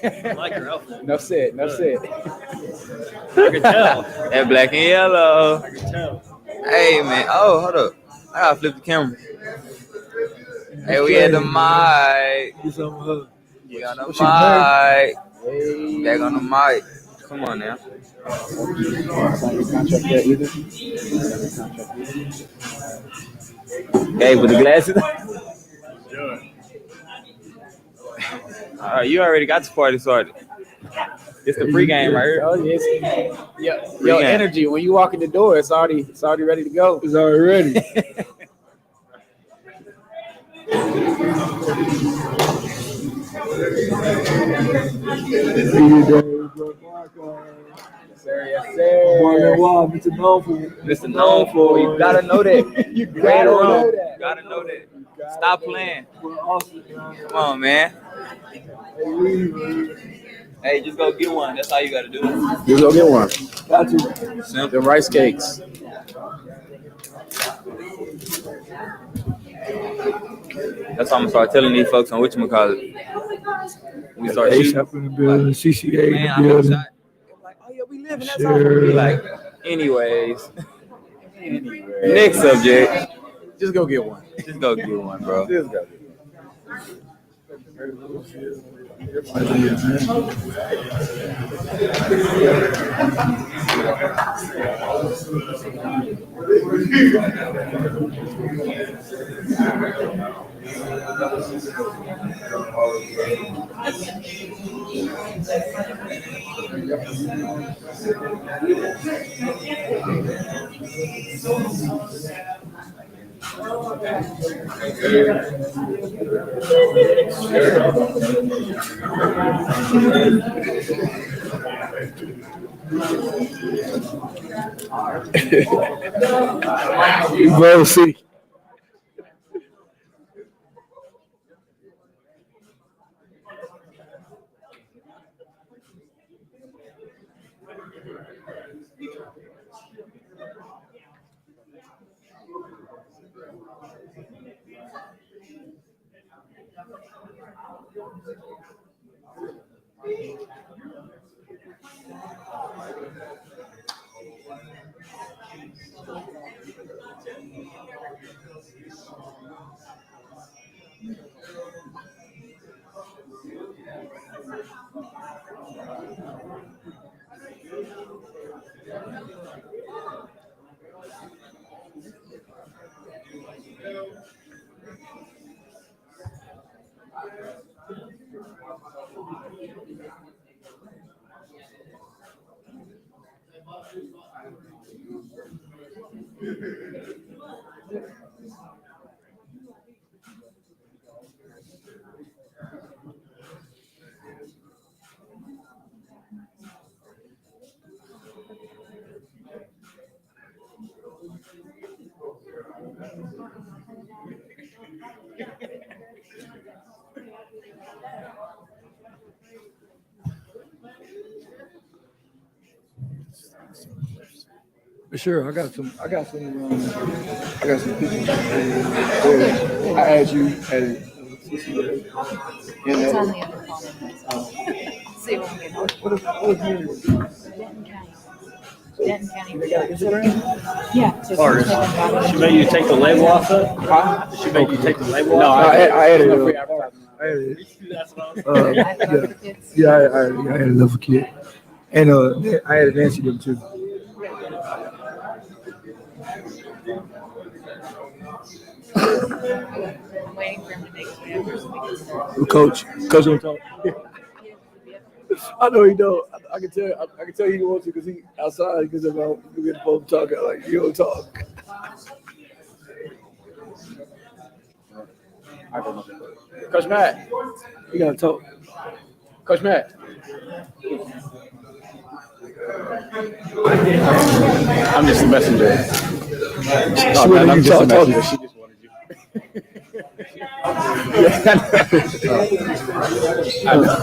I like your outfit. Enough said. I can tell. That black and yellow. I can tell. Hey, man. Oh, hold up. I gotta flip the camera. Hey, we at the mic. We on the mic. Back on the mic. Come on now. Hey, with the glasses. You already got this party started. It's the pregame right here. Oh, yes. Your energy when you walk in the door, it's already ready to go. It's already ready. Yes, sir. Mr. Knownful. Mr. Knownful. You gotta know that. You gotta know that. You gotta know that. Stop playing. Come on, man. Hey, just go get one. That's all you gotta do. Just go get one. Got you. Simple. The rice cakes. That's how I'm gonna start telling these folks on whatchamacallit. We start shooting. ASAP in the building. CCA Man, in I'm the building. excited. Like, oh yeah, we living. That's all. Be like, anyways. Next subject. Just go get one. Just go get one, bro. Just go get You better see. Sure, I got some pictures. I asked you at It's on the other phone. See what we can do. what Denton County. they got Instagram? Yeah. So Or she made you take the label off of it? Huh? She made you take the label No, off? I added it. free advertising. I added it. That's what I was Yeah, I added love for kid, and I added Nancy them too. I'm waiting for him to make whatever. Coach don't talk. I know he don't. I can tell he wants to because he outside because of we get both talking like you don't talk. I don't know. Coach Matt. You gotta talk. Coach Matt. I'm just the messenger. She wanted I'm you just the talk. messenger. She just wanted you. I know.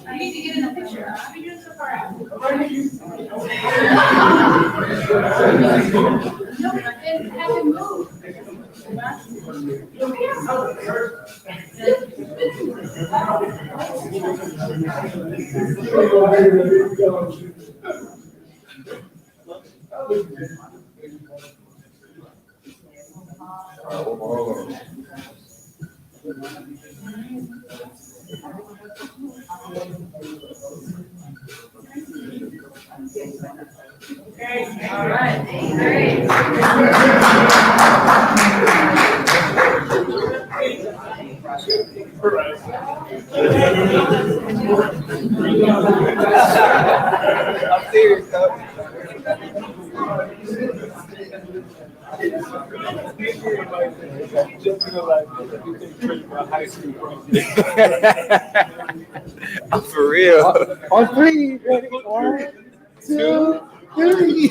I need to get in the picture. I'll be doing so far out. No, I didn't have him move. All right. Great. I'm serious, though. I'm for real. On three. Ready? 1, 2, 3.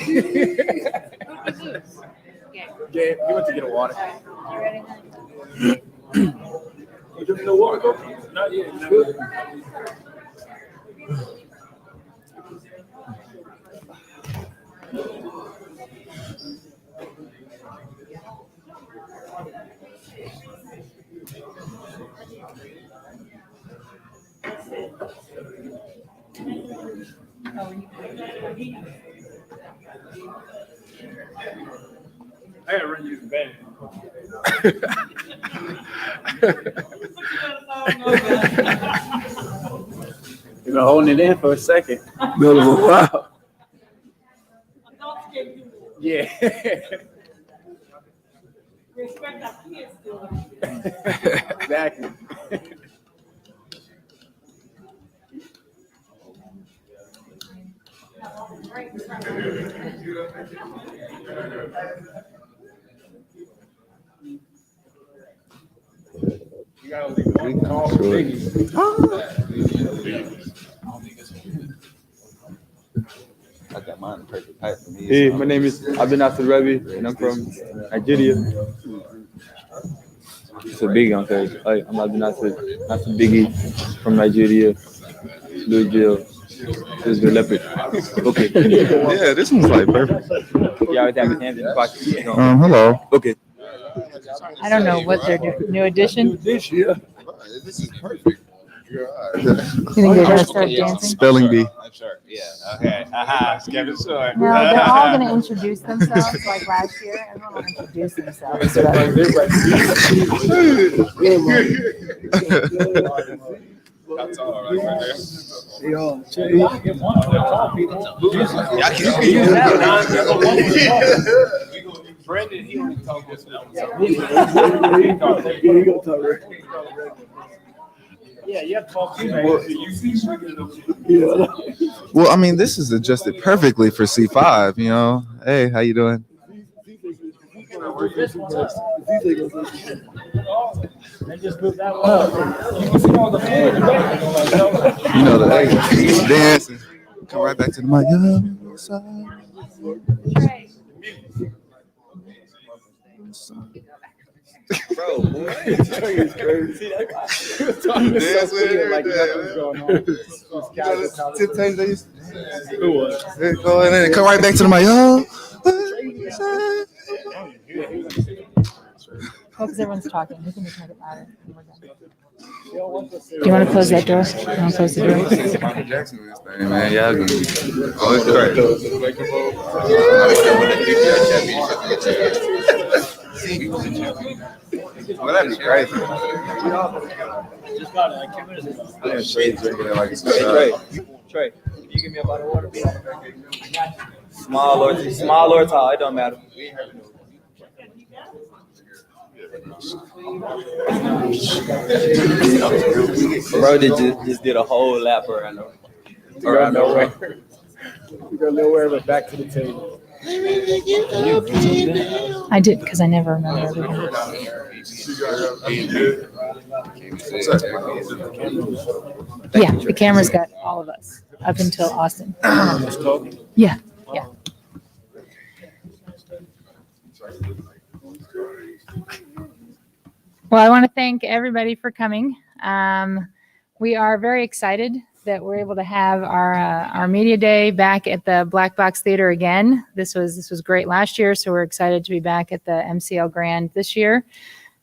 Gabe, he went to get a water. You ready? No water. Not yet. No. I gotta run you the bag. You've been holding it in for a second. Wow. Yeah. Respect our kids still. Exactly. You gotta leave one call for Biggie. I got mine perfect pipe for me. Hey, my name is Abdinasir Rabi, and I'm from Nigeria. It's a big on page. Hi, I'm Abdinasir Biggie from Nigeria, Louisville Leopards. Okay. Yeah, this one's like perfect. Yeah, I always have his hands in the pocket. Hello. Okay. I don't know what they're doing. New edition? This is perfect. You think they're gonna start dancing? Spelling bee. I'm sure. Yeah. Okay. Aha. Kevin Short. No, they're all gonna introduce themselves like last year. Everyone will introduce themselves. But That's all right there. Yo, Y'all can use that. Brandon, he only talked this now. he gonna talk right. Yeah, you have 12 teammates. Yeah. Well, I mean, this is adjusted perfectly for C5, you know. Hey, how you doing? They just moved that one up. You can see all the food. You know the dancing. Come right back to the mic. Bro, boy. It's crazy. Who was? Go ahead and come right back to the mic. because everyone's talking. You can just make it louder when we're done. Do you want to close that door? You want to close the door? Michael Jackson with this thing, man. Yeah, oh, it's crazy. Well, that'd be crazy. Just got it like 2 minutes ago. I didn't trade drinking it like it's Trey, can you give me a bottle of water? Small or tall, it don't matter. Bro, just did a whole lap around the way. You go nowhere but back to the table. I did because I never remember everything. Yeah, the camera's got all of us up until Austin. Yeah, yeah. Well, I want to thank everybody for coming. We are very excited that we're able to have our media day back at the Black Box Theater again. This was great last year, so we're excited to be back at the MCL Grand this year.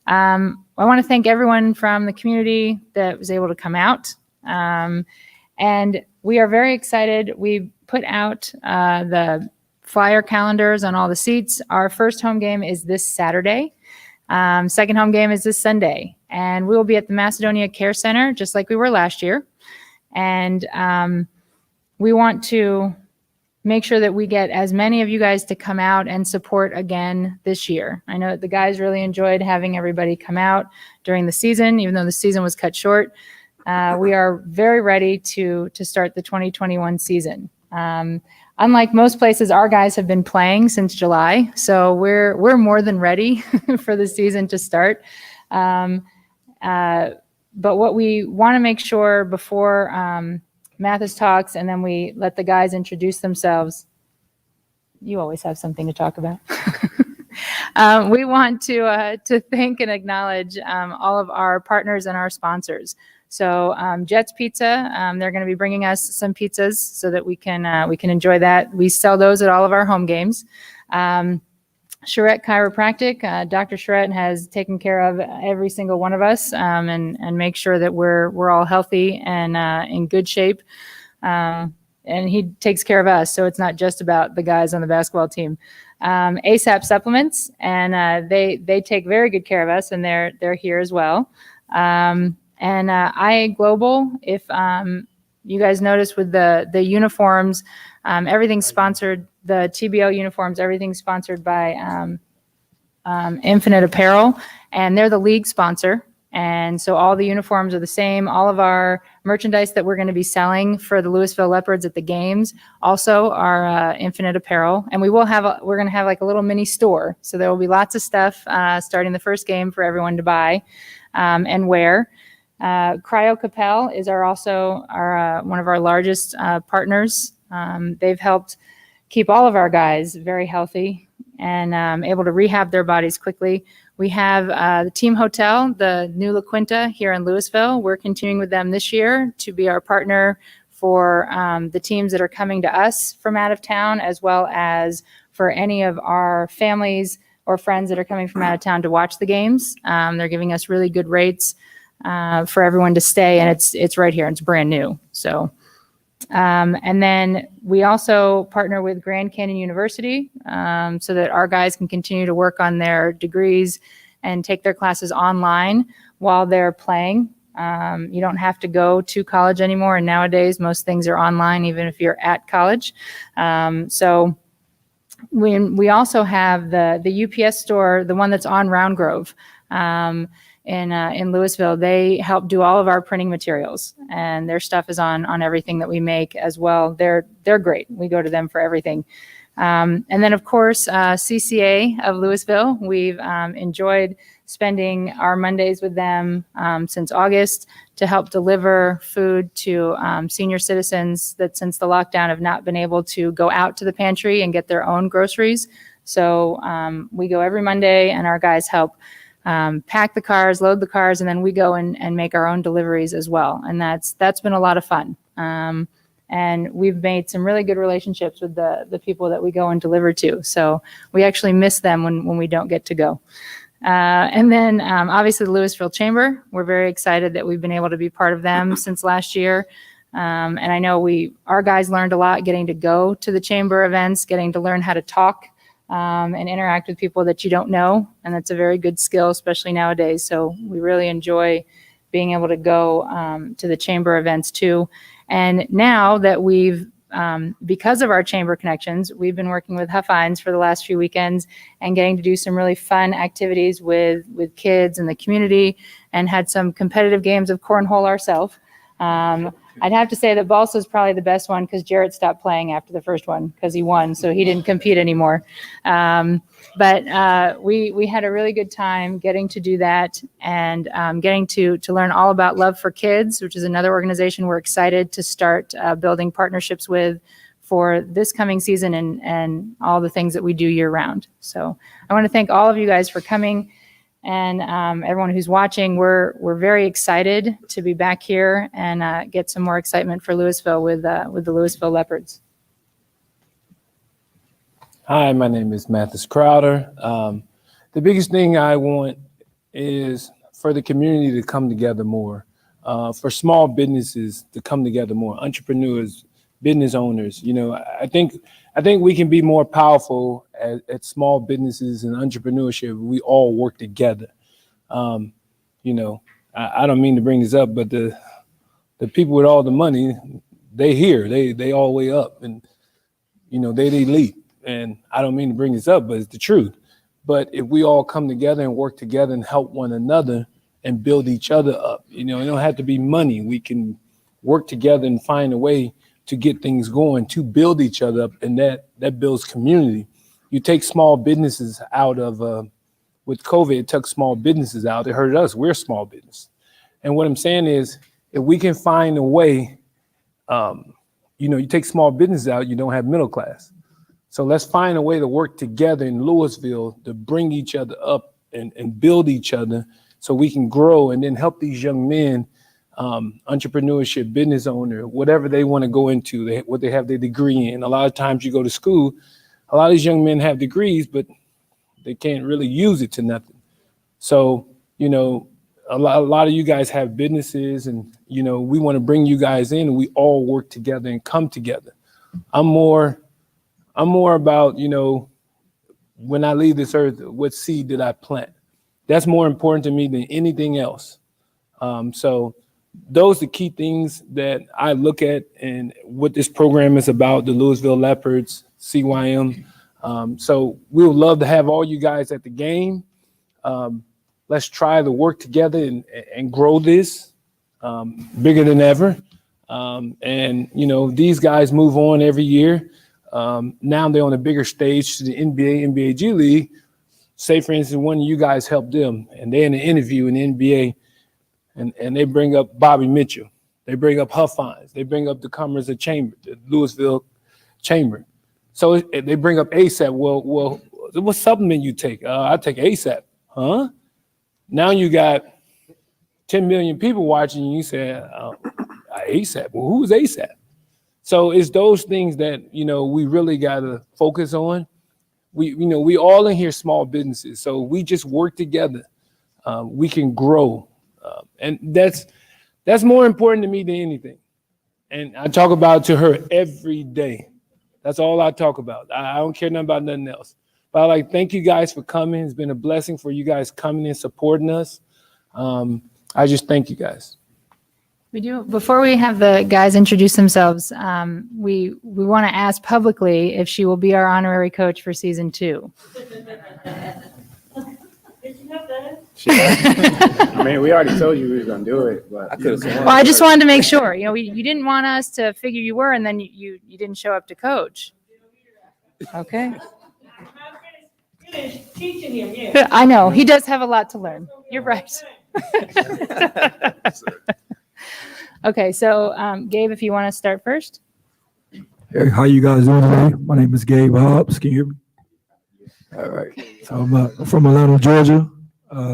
I want to thank everyone from the community that was able to come out. And we are very excited. We put out the flyer calendars on all the seats. Our first home game is this Saturday. Second home game is this Sunday. And we will be at the Macedonia Care Center, just like we were last year. And we want to make sure that we get as many of you guys to come out and support again this year. I know that the guys really enjoyed having everybody come out during the season, even though the season was cut short. We are very ready to start the 2021 season. Unlike most places, our guys have been playing since July, so we're more than ready for the season to start. But what we want to make sure before Mathis talks, and then we let the guys introduce themselves. You always have something to talk about. We want to thank and acknowledge all of our partners and our sponsors. So Jets Pizza, they're going to be bringing us some pizzas so that we can enjoy that. We sell those at all of our home games. Charette Chiropractic, Dr. Charette has taken care of every single one of us and make sure that we're all healthy and in good shape. And he takes care of us, so it's not just about the guys on the basketball team. ASAP Supplements, and they take very good care of us, and they're here as well. And IA Global, if you guys notice with the uniforms, everything's sponsored. The TBL uniforms, everything's sponsored by Infinite Apparel, and they're the league sponsor. And so all the uniforms are the same. All of our merchandise that we're going to be selling for the Lewisville Leopards at the games also are Infinite Apparel. And we're going to have like a little mini store. So there will be lots of stuff starting the first game for everyone to buy and wear. Cryo Capel is also one of our largest partners. They've helped keep all of our guys very healthy and able to rehab their bodies quickly. We have the Team Hotel, the new La Quinta here in Lewisville. We're continuing with them this year to be our partner for the teams that are coming to us from out of town, as well as for any of our families or friends that are coming from out of town to watch the games. They're giving us really good rates for everyone to stay, and it's right here. It's brand new. So. And then we also partner with Grand Canyon University so that our guys can continue to work on their degrees and take their classes online while they're playing. You don't have to go to college anymore, and nowadays most things are online, even if you're at college. So we also have the UPS store, the one that's on Round Grove. In Lewisville, they help do all of our printing materials, and their stuff is on everything that we make as well. They're great. We go to them for everything. And then, of course, CCA of Lewisville. We've enjoyed spending our Mondays with them since August to help deliver food to senior citizens that since the lockdown have not been able to go out to the pantry and get their own groceries. So we go every Monday, and our guys help pack the cars, load the cars, and then we go and make our own deliveries as well. And that's been a lot of fun. And we've made some really good relationships with the people that we go and deliver to. So we actually miss them when we don't get to go. And then obviously the Lewisville Chamber, we're very excited that we've been able to be part of them since last year. And I know our guys learned a lot getting to go to the chamber events, getting to learn how to talk and interact with people that you don't know. And that's a very good skill, especially nowadays. So we really enjoy being able to go to the chamber events too. And now that we've because of our chamber connections, we've been working with Huffines for the last few weekends and getting to do some really fun activities with kids in the community and had some competitive games of cornhole ourselves. I'd have to say that Balsa is probably the best one because Jarrett stopped playing after the first one because he won, so he didn't compete anymore. But we had a really good time getting to do that and getting to learn all about Love for Kids, which is another organization we're excited to start building partnerships with for this coming season and all the things that we do year round. So I want to thank all of you guys for coming. And everyone who's watching, we're very excited to be back here and get some more excitement for Lewisville with the Lewisville Leopards. Hi, my name is Mathis Crowder. The biggest thing I want is for the community to come together more, for small businesses to come together more, entrepreneurs, business owners. You know, I think we can be more powerful at small businesses and entrepreneurship. We all work together. You know, I don't mean to bring this up, but the people with all the money, they here, they all the way up, and you know they elite. And I don't mean to bring this up, but it's the truth. But if we all come together and work together and help one another and build each other up, you know, it don't have to be money. We can work together and find a way to get things going, to build each other up, and that builds community. You take small businesses out of, with COVID, it took small businesses out. It hurt us. We're a small business. And what I'm saying is, if we can find a way, you know, you take small businesses out, you don't have middle class. So let's find a way to work together in Lewisville to bring each other up and build each other so we can grow and then help these young men, entrepreneurship, business owner, whatever they want to go into, what they have their degree in. A lot of times you go to school, a lot of these young men have degrees, but they can't really use it to nothing. So, you know, a lot of you guys have businesses and, you know, we want to bring you guys in and we all work together and come together. I'm more about, you know, when I leave this earth, what seed did I plant? That's more important to me than anything else. So those are the key things that I look at and what this program is about, the Lewisville Leopards, CYM. So we would love to have all you guys at the game. Let's try to work together and grow this bigger than ever. And, you know, these guys move on every year. Now they're on a bigger stage to the NBA G League. Say, for instance, one of you guys helped them and they're in an interview in the NBA and they bring up Bobby Mitchell. They bring up Huffines. They bring up the Commerce of Chamber, the Lewisville Chamber. So they bring up ASAP. Well, what supplement you take? I take ASAP. Huh? Now you got 10 million people watching you. You say, ASAP. Well, who's ASAP? So it's those things that, you know, we really got to focus on. We all in here small businesses. So we just work together. We can grow. And that's more important to me than anything. And I talk about it to her every day. That's all I talk about. I don't care nothing about nothing else. But I like, thank you guys for coming. It's been a blessing for you guys coming and supporting us. I just thank you guys. We do. Before we have the guys introduce themselves, we want to ask publicly if she will be our honorary coach for season 2. I mean, we already told you we were gonna do it, but I could have sworn. Well, I just wanted to make sure. You know, you didn't want us to figure you were, and then you didn't show up to coach. Okay. Teaching him, yeah. I know he does have a lot to learn. You're right. Okay, so Gabe, if you want to start first. Hey, how you guys doing today? My name is Gabe Hobbs. Can you hear me? All right. So I'm from Atlanta, Georgia.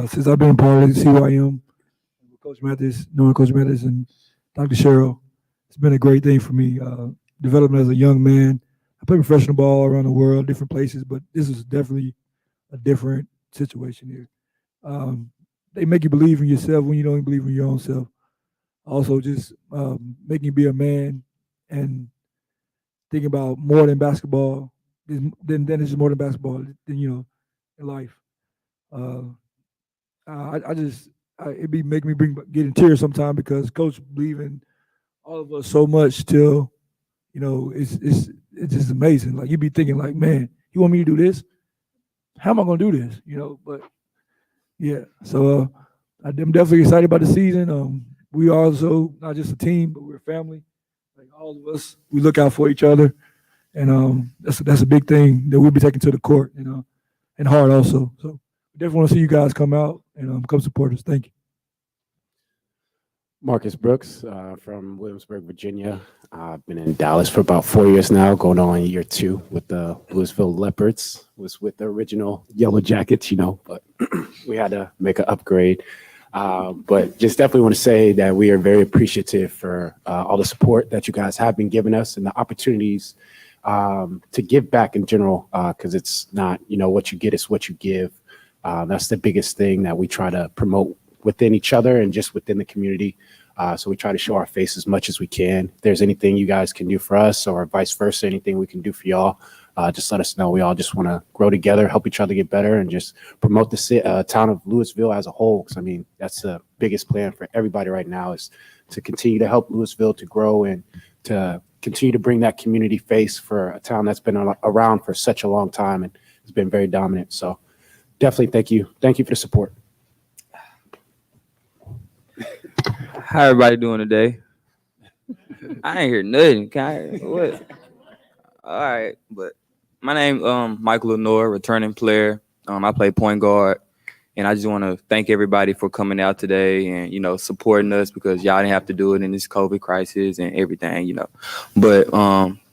Since I've been part of the CYM, Coach Mathis, knowing Coach Mathis and Dr. Cheryl, it's been a great thing for me. Developing as a young man, I play professional ball around the world, different places, but this is definitely a different situation here. They make you believe in yourself when you don't believe in your own self. Also, just making you be a man and thinking about more than basketball. Then it's just more than basketball. Than in life. It be making me get in tears sometimes because Coach believe in all of us so much till it's just amazing. Like you be thinking like, man, you want me to do this? How am I gonna do this? But yeah. So I'm definitely excited about the season. We are also not just a team, but we're a family. Like all of us, we look out for each other, and that's a big thing that we'll be taking to the court, and hard also. So we definitely want to see you guys come out and come support us. Thank you. Marcus Brooks from Williamsburg, Virginia. I've been in Dallas for about 4 years now, going on year 2 with the Lewisville Leopards. Was with the original Yellow Jackets, but we had to make an upgrade. But just definitely want to say that we are very appreciative for all the support that you guys have been giving us and the opportunities to give back in general, because it's not, what you get is what you give. That's the biggest thing that we try to promote within each other and just within the community. So we try to show our face as much as we can. If there's anything you guys can do for us or vice versa, anything we can do for y'all, just let us know. We all just want to grow together, help each other get better, and just promote the town of Lewisville as a whole. Because, that's the biggest plan for everybody right now is to continue to help Lewisville to grow and to continue to bring that community face for a town that's been around for such a long time and has been very dominant. So definitely thank you. Thank you for the support. How everybody doing today? I ain't hear nothing. What? All right, but my name Michael Lenoir, returning player. I play point guard, and I just want to thank everybody for coming out today and supporting us because y'all didn't have to do it in this COVID crisis and everything, But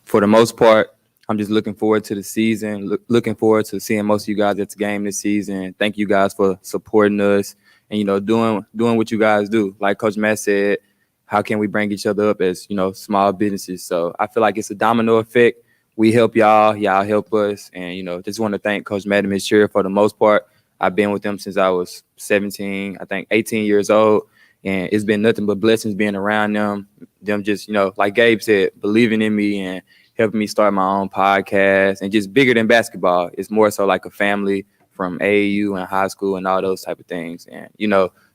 for the most part, I'm just looking forward to the season. Looking forward to seeing most of you guys at the game this season. Thank you guys for supporting us. And, doing what you guys do. Like Coach Matt said, how can we bring each other up as, small businesses? So I feel like it's a domino effect. We help y'all, y'all help us. And, just want to thank Coach Matt and Ms. Shearer for the most part. I've been with them since I was 17, I think 18 years old. And it's been nothing but blessings being around them. Them just, like Gabe said, believing in me and helping me start my own podcast. And just bigger than basketball. It's more so like a family from AAU and high school and all those type of things. And,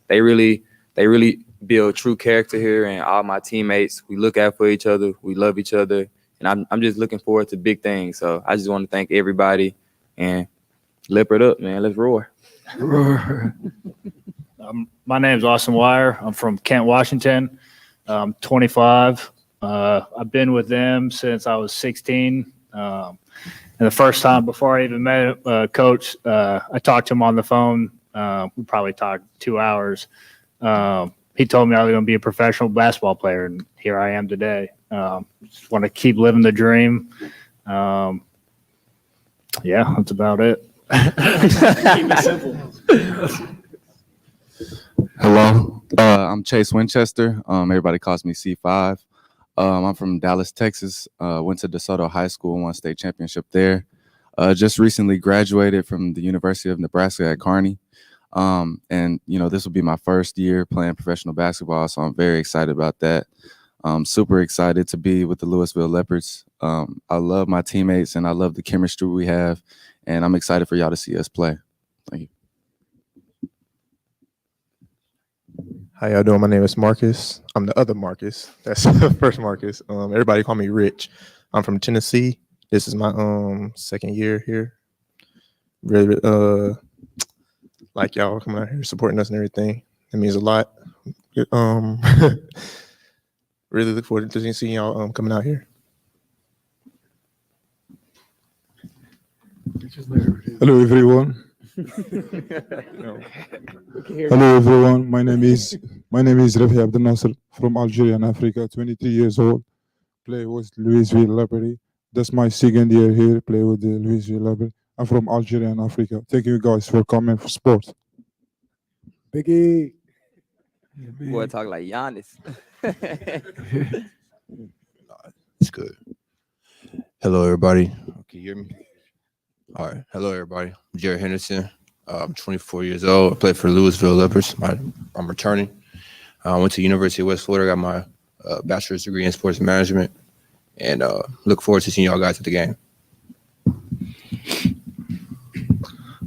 they really build true character here. And all my teammates, we look out for each other. We love each other. And I'm just looking forward to big things. So I just want to thank everybody and Leopard up, man. Let's roar. My name's Austin Wyer. I'm from Kent, Washington. I'm 25. I've been with them since I was 16. And the first time before I even met Coach, I talked to him on the phone. We probably talked 2 hours. He told me I was going to be a professional basketball player, and here I am today. Just want to keep living the dream. Yeah, that's about it. Keep it simple. Hello, I'm Chase Winchester. Everybody calls me C5. I'm from Dallas, Texas. Went to DeSoto High School, won state championship there. Just recently graduated from the University of Nebraska at Kearney. And, this will be my first year playing professional basketball, so I'm very excited about that. I'm super excited to be with the Lewisville Leopards. I love my teammates, and I love the chemistry we have, and I'm excited for y'all to see us play. Thank you. How y'all doing? My name is Marcus. I'm the other Marcus. That's the first Marcus. Everybody call me Rich. I'm from Tennessee. This is my second year here. Really, like y'all coming out here supporting us and everything. It means a lot. Really look forward to seeing y'all coming out here. Hello, everyone. Hello, everyone. My name is Rafi Abdel Nasser from Algeria, in Africa. 23 years old. Play with Lewisville Leopards. That's my second year here. Play with the Lewisville Leopards. I'm from Algeria, in Africa. Thank you guys for coming for sport. Biggie. Boy, talk like Giannis. It's good. Hello, everybody. Can you hear me? All right. Hello, everybody. I'm Jared Henderson. I'm 24 years old. I play for the Lewisville Leopards. I'm returning. I went to University of West Florida, got my bachelor's degree in sports management, and look forward to seeing y'all guys at the game.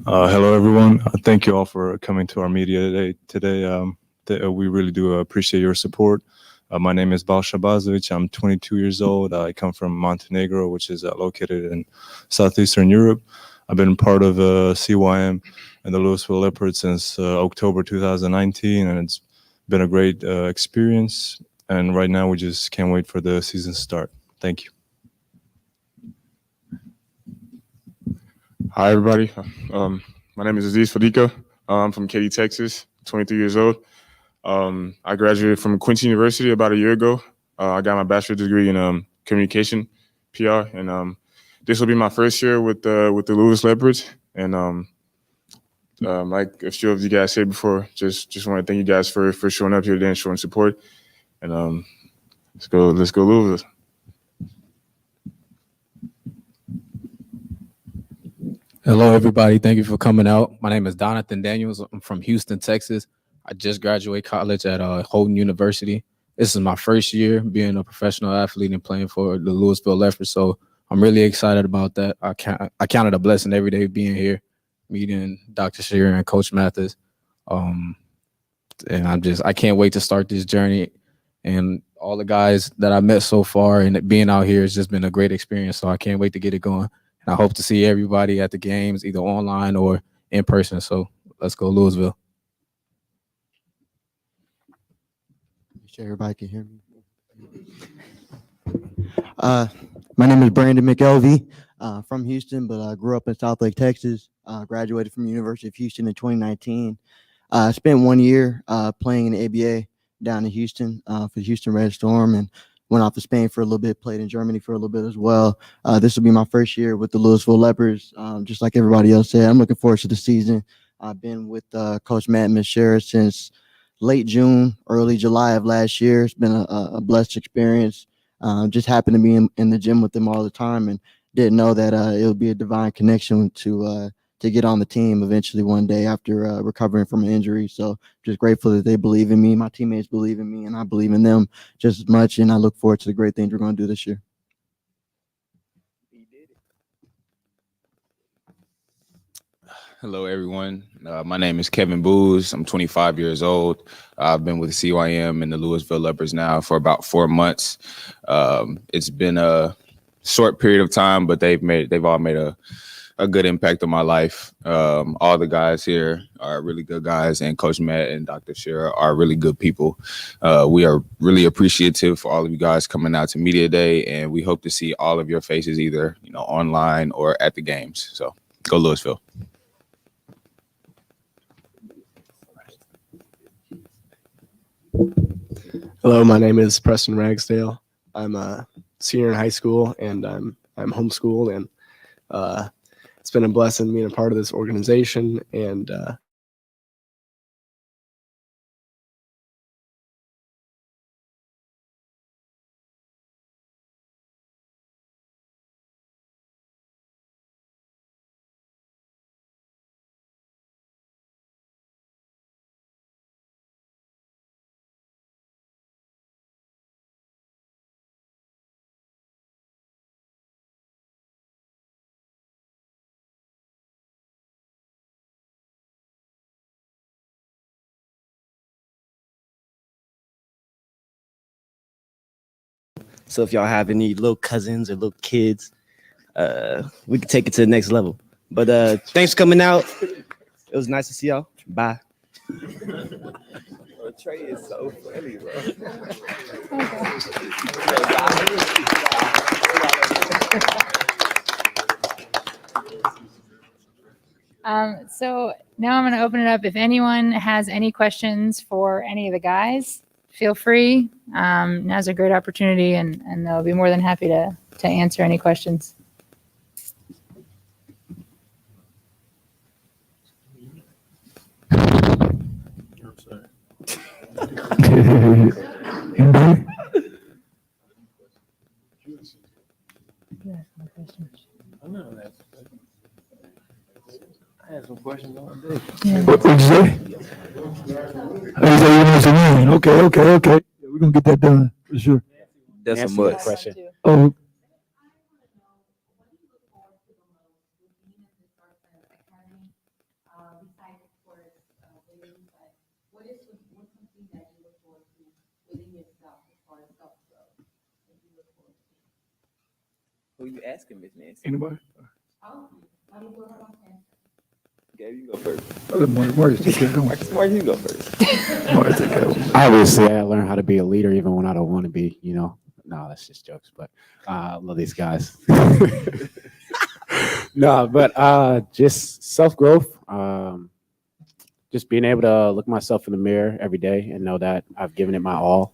Hello, everyone. Thank you all for coming to our media today. We really do appreciate your support. My name is Shabazovic. I'm 22 years old. I come from Montenegro, which is located in southeastern Europe. I've been part of CYM and the Lewisville Leopards since October 2019, and it's been a great experience. And right now, we just can't wait for the season to start. Thank you. Hi, everybody. My name is Aziz Fadika. I'm from Katy, Texas, 23 years old. I graduated from Quincy University about a year ago. I got my bachelor's degree in communication, PR, and this will be my first year with the Lewisville Leopards. And like a few of you guys said before, just want to thank you guys for showing up here today and showing support. And let's go Lewisville. Hello, everybody. Thank you for coming out. My name is Donathan Daniels. I'm from Houston, Texas. I just graduated college at Houghton University. This is my first year being a professional athlete and playing for the Lewisville Leopards. So I'm really excited about that. I count it a blessing every day being here, meeting Dr. Shearer and Coach Mathis. And I can't wait to start this journey. And all the guys that I met so far and being out here has just been a great experience. So I can't wait to get it going. I hope to see everybody at the games, either online or in person. So let's go Lewisville. Make sure everybody can hear me. My name is Brandon Mcelvee, from Houston, but I grew up in Southlake, Texas. Graduated from the University of Houston in 2019. I spent 1 year playing in the ABA down in Houston for the Houston Red Storm, and went off to Spain for a little bit, played in Germany for a little bit as well. This will be my first year with the Lewisville Leopards. Just like everybody else said, I'm looking forward to the season. I've been with Coach Matt Mishera since late June, early July of last year. It's been a blessed experience. Just happened to be in the gym with them all the time, and didn't know that it would be a divine connection to get on the team eventually one day after recovering from an injury. So just grateful that they believe in me. My teammates believe in me, and I believe in them just as much. And I look forward to the great things we're going to do this year. Hello, everyone. My name is Kevin Booz. I'm 25 years old. I've been with CYM and the Lewisville Leopards now for about 4 months. It's been a short period of time, but they've all made a good impact on my life. All the guys here are really good guys, and Coach Matt and Dr. Shearer are really good people. We are really appreciative for all of you guys coming out to Media Day, and we hope to see all of your faces either online or at the games. So go Lewisville. Hello, my name is Preston Ragsdale. I'm a senior in high school, and I'm homeschooled, and it's been a blessing being a part of this organization. And So if y'all have any little cousins or little kids, we can take it to the next level. But thanks for coming out. It was nice to see y'all. Bye. Trey is so funny, bro. So now I'm going to open it up. If anyone has any questions for any of the guys, feel free. Now's a great opportunity, and they'll be more than happy to answer any questions. Anybody? I had some questions all day. Okay. I say you want to win. Okay. Yeah, we're gonna get that done for sure. That's a Answer that must. question. Oh, Who you asking, Miss Nancy? anybody? Gabe, you go first. Marcus, take care. Come on. Marcus, you go first. Marcus, take care. Obviously, I learned how to be a leader even when I don't want to be, you know. No, that's just jokes, but I love these guys. No, but just self-growth, just being able to look myself in the mirror every day and know that I've given it my all,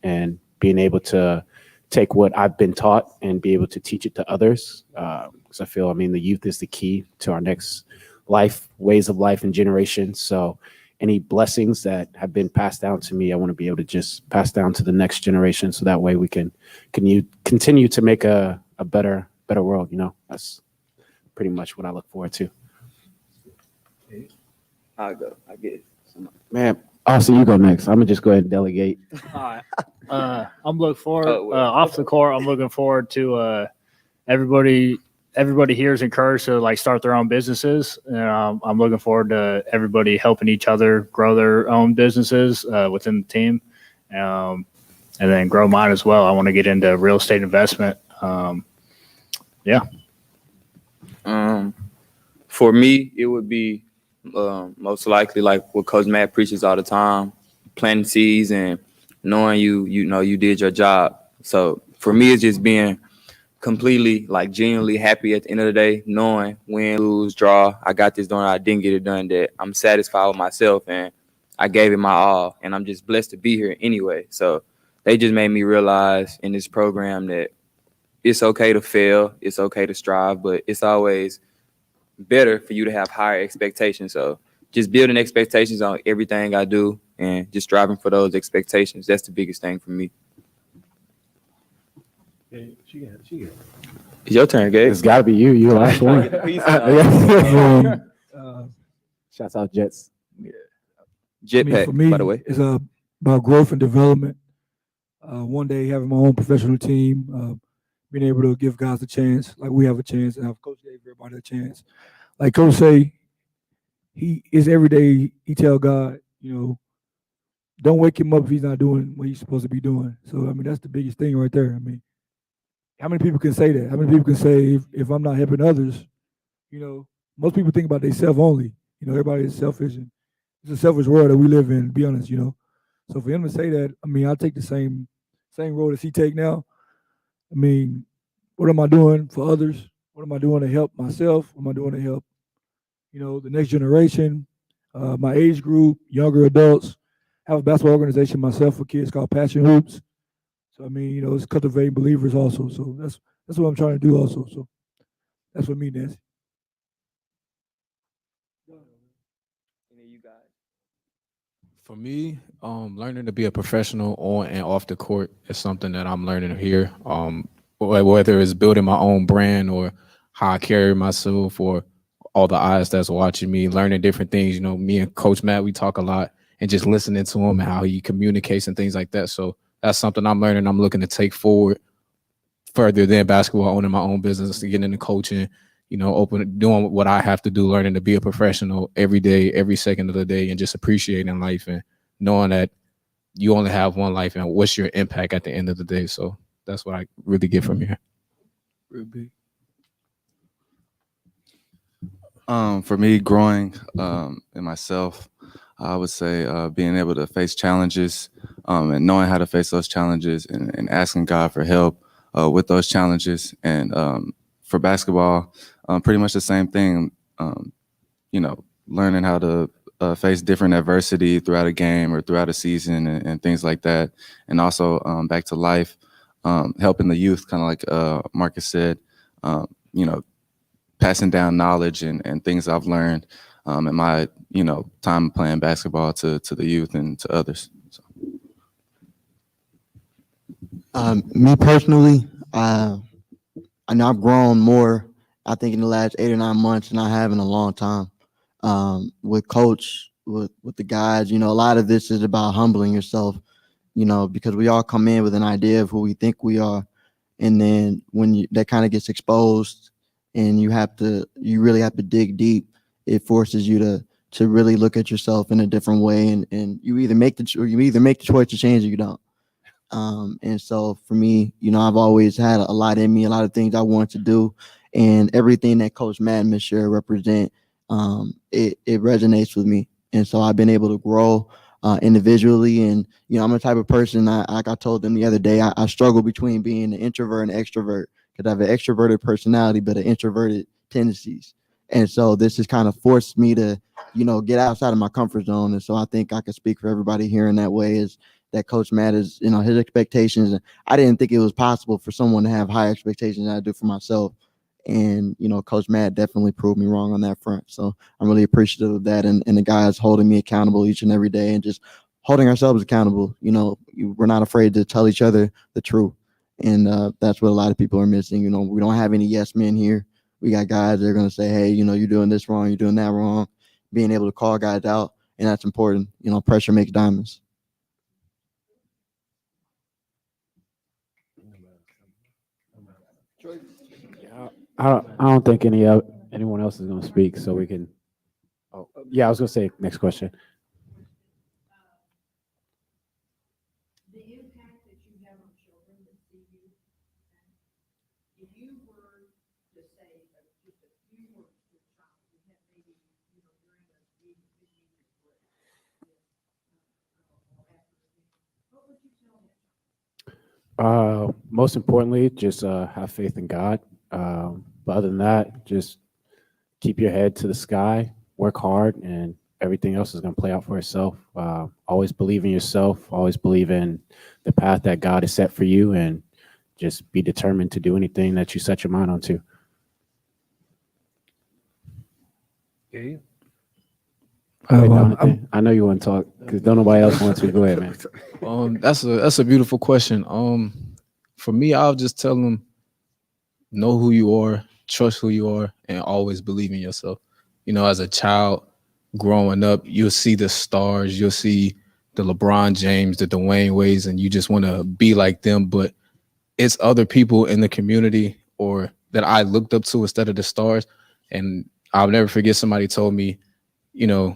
and being able to take what I've been taught and be able to teach it to others. Because I feel, the youth is the key to our next life, ways of life and generations. So any blessings that have been passed down to me, I want to be able to just pass down to the next generation. So that way we can continue to make a better world. You know, that's pretty much what I look forward to. I'll go. I get it. Man, so you go next. I'm gonna just go ahead and delegate. All right. I'm looking forward off the court. I'm looking forward to everybody here is encouraged to like start their own businesses. And I'm looking forward to everybody helping each other grow their own businesses within the team, and then grow mine as well. I want to get into real estate investment. Yeah. For me, it would be most likely like what Coach Matt preaches all the time: planting seeds and knowing you did your job. So for me, it's just being completely like genuinely happy at the end of the day, knowing win, lose, draw, I got this done, I didn't get it done, that I'm satisfied with myself and I gave it my all, and I'm just blessed to be here anyway. So they just made me realize in this program that it's okay to fail, it's okay to strive, but it's always better for you to have higher expectations. So just building expectations on everything I do and just striving for those expectations. That's the biggest thing for me. She got it. It's your turn, Gabe. It's got to be you. You're the last one. Shouts out Jets. Jetpack, for me, by the way. it's about growth and development. One day having my own professional team, being able to give guys a chance, like we have a chance, and have Coach gave everybody a chance. Like Coach say, he is every day. He tell God, don't wake him up if he's not doing what he's supposed to be doing. So that's the biggest thing right there. How many people can say that? How many people can say if I'm not helping others, most people think about themselves only. Everybody is selfish, and it's a selfish world that we live in. To be honest, So for him to say that, I take the same road as he take now. What am I doing for others? What am I doing to help myself? What am I doing to help, the next generation, my age group, younger adults? I have a basketball organization myself for kids called Passion Hoops. So it's cultivating believers also. So that's what I'm trying to do also. So that's what me, Nancy. For me, learning to be a professional on and off the court is something that I'm learning here. Whether it's building my own brand or how I carry myself or all the eyes that's watching me, learning different things. Me and Coach Matt, we talk a lot, and just listening to him and how he communicates and things like that. So that's something I'm learning. I'm looking to take forward further than basketball, owning my own business, to get into coaching, doing what I have to do, learning to be a professional every day, every second of the day, and just appreciating life and knowing that you only have one life and what's your impact at the end of the day. So that's what I really get from here. Real big. For me, growing in myself, I would say being able to face challenges and knowing how to face those challenges and asking God for help with those challenges. And for basketball, pretty much the same thing, learning how to face different adversity throughout a game or throughout a season and things like that. And also back to life, helping the youth, kind of like Marcus said, passing down knowledge and things I've learned in my, time playing basketball to the youth and to others. So. Me personally, I know I've grown more, I think, in the last 8 or 9 months than I have in a long time. With Coach with the guys. You know, a lot of this is about humbling yourself. You know, because we all come in with an idea of who we think we are, and then when that kind of gets exposed, and you really have to dig deep. It forces you to really look at yourself in a different way, and you either make the choice to change or you don't. And so for me, you know, I've always had a lot in me, a lot of things I want to do, and everything that Coach Matt and Miss Sherry represent, it resonates with me. And so I've been able to grow individually. And, you know, I'm the type of person, like I told them the other day, I struggle between being an introvert and an extrovert because I have an extroverted personality, but an introverted tendencies. And so this has kind of forced me to, you know, get outside of my comfort zone. And so I think I can speak for everybody here in that way is that Coach Matt is, you know, his expectations. I didn't think it was possible for someone to have high expectations than I do for myself. And, you know, Coach Matt definitely proved me wrong on that front. So I'm really appreciative of that. And the guys holding me accountable each and every day and just holding ourselves accountable. You know, we're not afraid to tell each other the truth. And that's what a lot of people are missing. You know, we don't have any yes men here. We got guys that are going to say, hey, you know, you're doing this wrong, you're doing that wrong, being able to call guys out. And that's important. You know, pressure makes diamonds. I don't think anyone else is going to speak, so we can. Oh, yeah, I was going to say next question. The impact that you have on children that see you, if you were to say just a few words to a child, you have maybe, you know, during a big meeting what would you tell them? Most importantly, just have faith in God. But other than that, just keep your head to the sky, work hard, and everything else is going to play out for itself. Always believe in yourself. Always believe in the path that God has set for you, and just be determined to do anything that you set your mind onto. Okay. Wait, Jonathan, I know you want to talk because don't nobody else want to. Go ahead, man. That's a beautiful question. For me, I'll just tell them, know who you are, trust who you are, and always believe in yourself. You know, as a child growing up, you'll see the stars, you'll see the LeBron James, the Dwayne Wades, and you just want to be like them. But it's other people in the community or that I looked up to instead of the stars. And I'll never forget somebody told me, you know,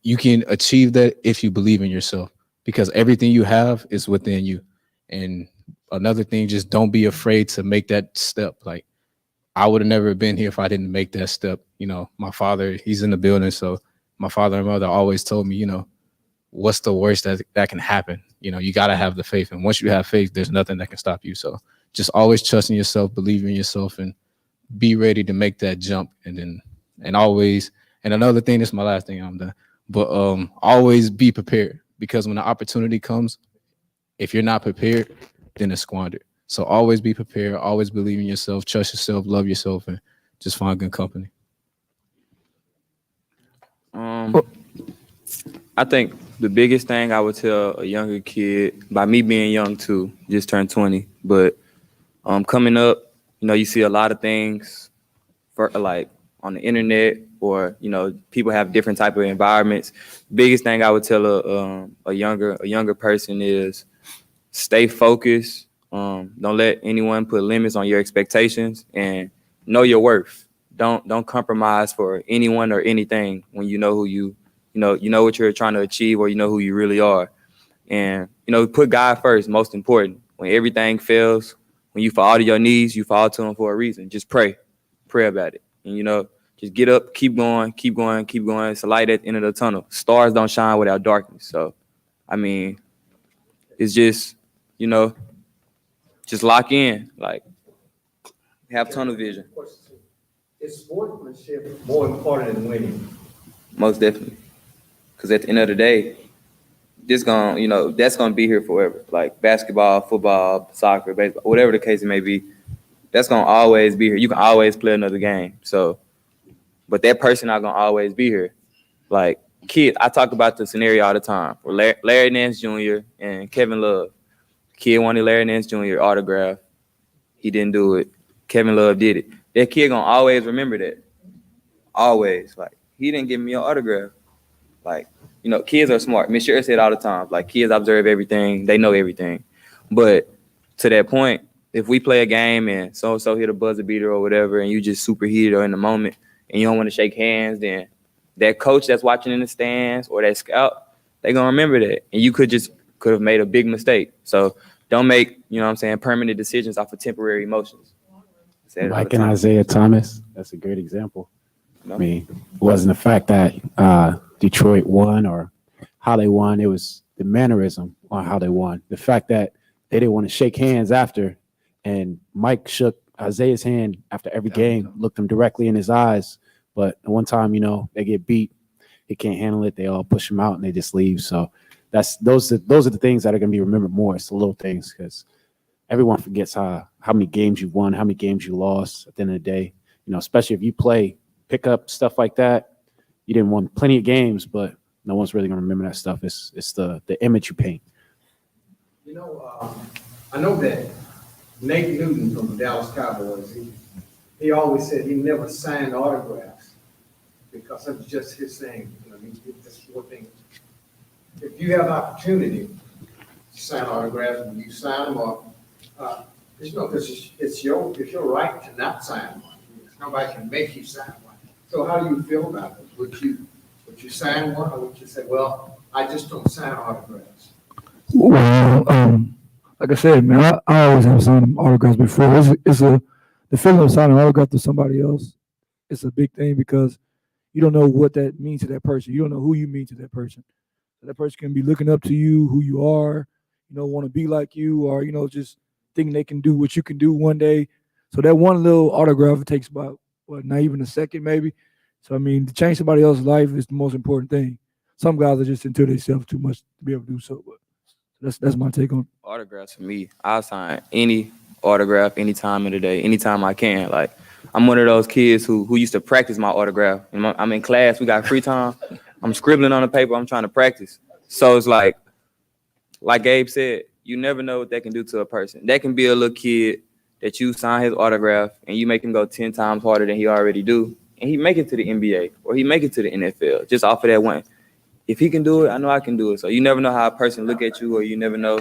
you can achieve that if you believe in yourself because everything you have is within you. And another thing, just don't be afraid to make that step. Like I would have never been here if I didn't make that step. You know, my father, he's in the building. So my father and mother always told me, you know, what's the worst that can happen? You know, you got to have the faith. And once you have faith, there's nothing that can stop you. So just always trust in yourself, believe in yourself, and be ready to make that jump. And always, and another thing, this is my last thing, I'm done. But always be prepared because when the opportunity comes, if you're not prepared, then it's squandered. So always be prepared, always believe in yourself, trust yourself, love yourself, and just find good company. I think the biggest thing I would tell a younger kid, by me being young too, just turned 20, but coming up, you know, you see a lot of things for like on the internet or, you know, people have different type of environments. Biggest thing I would tell a younger person is stay focused. Don't let anyone put limits on your expectations and know your worth. Don't compromise for anyone or anything when you know who you know what you're trying to achieve or you know who you really are. And, you know, put God first, most important. When everything fails, when you fall to your knees, you fall to him for a reason. Just pray about it. And, you know, just get up, keep going. It's a light at the end of the tunnel. Stars don't shine without darkness. So, I mean, it's just, you know, just lock in, like have tunnel vision. Is sportsmanship more important than winning? Most definitely. Because at the end of the day, that's gonna be here forever. Like basketball, football, soccer, baseball, whatever the case it may be, that's gonna always be here. You can always play another game. So, but that person not gonna always be here. Like kids, I talk about the scenario all the time. Where Larry Nance Jr. and Kevin Love. Kid wanted Larry Nance Jr. autograph. He didn't do it. Kevin Love did it. That kid gonna always remember that. Always. Like, he didn't give me an autograph. Like, you know, kids are smart. Miss Sherry said all the time, like, kids observe everything. They know everything. But to that point, if we play a game and so-and-so hit a buzzer beater or whatever, and you just super heated or in the moment and you don't want to shake hands, then that coach that's watching in the stands or that scout, they're going to remember that. And you could have made a big mistake. So don't make, you know what I'm saying, permanent decisions off of temporary emotions. Like in Isaiah Thomas, that's a great example. I mean, it wasn't the fact that Detroit won or how they won. It was the mannerism on how they won. The fact that they didn't want to shake hands after, and Mike shook Isaiah's hand after every game, looked him directly in his eyes. But one time, you know, they get beat, he can't handle it. They all push him out and they just leave. So those are the things that are going to be remembered more. It's the little things, because everyone forgets how many games you won, how many games you lost at the end of the day. You know, especially if you pick up stuff like that. You didn't win plenty of games, but no one's really going to remember that stuff. It's the image you paint. You know, I know that Nate Newton from the Dallas Cowboys, he always said he never signed autographs because it was just his thing. You know, that's one thing. If you have opportunity to sign autographs, and you sign them, or you know, because it's your right to not sign one. Nobody can make you sign one. So how do you feel about it? Would you sign one, or would you say, well, I just don't sign autographs? Well, like I said, man, I always have signed autographs before. The feeling of signing an autograph to somebody else. It's a big thing because you don't know what that means to that person. You don't know who you mean to that person. That person can be looking up to you, who you are, you know, want to be like you, or, you know, just thinking they can do what you can do one day. So that one little autograph, it takes about, not even a second maybe. So, I mean, to change somebody else's life is the most important thing. Some guys are just into themselves too much to be able to do so, but that's my take on it. Autographs for me, I'll sign any autograph any time of the day, anytime I can. Like, I'm one of those kids who used to practice my autograph. I'm in class, we got free time. I'm scribbling on the paper, I'm trying to practice. So it's like Gabe said, you never know what that can do to a person. That can be a little kid that you sign his autograph and you make him go 10 times harder than he already do. And he make it to the NBA or he make it to the NFL just off of that one. If he can do it, I know I can do it. So you never know how a person look at you, or you never know,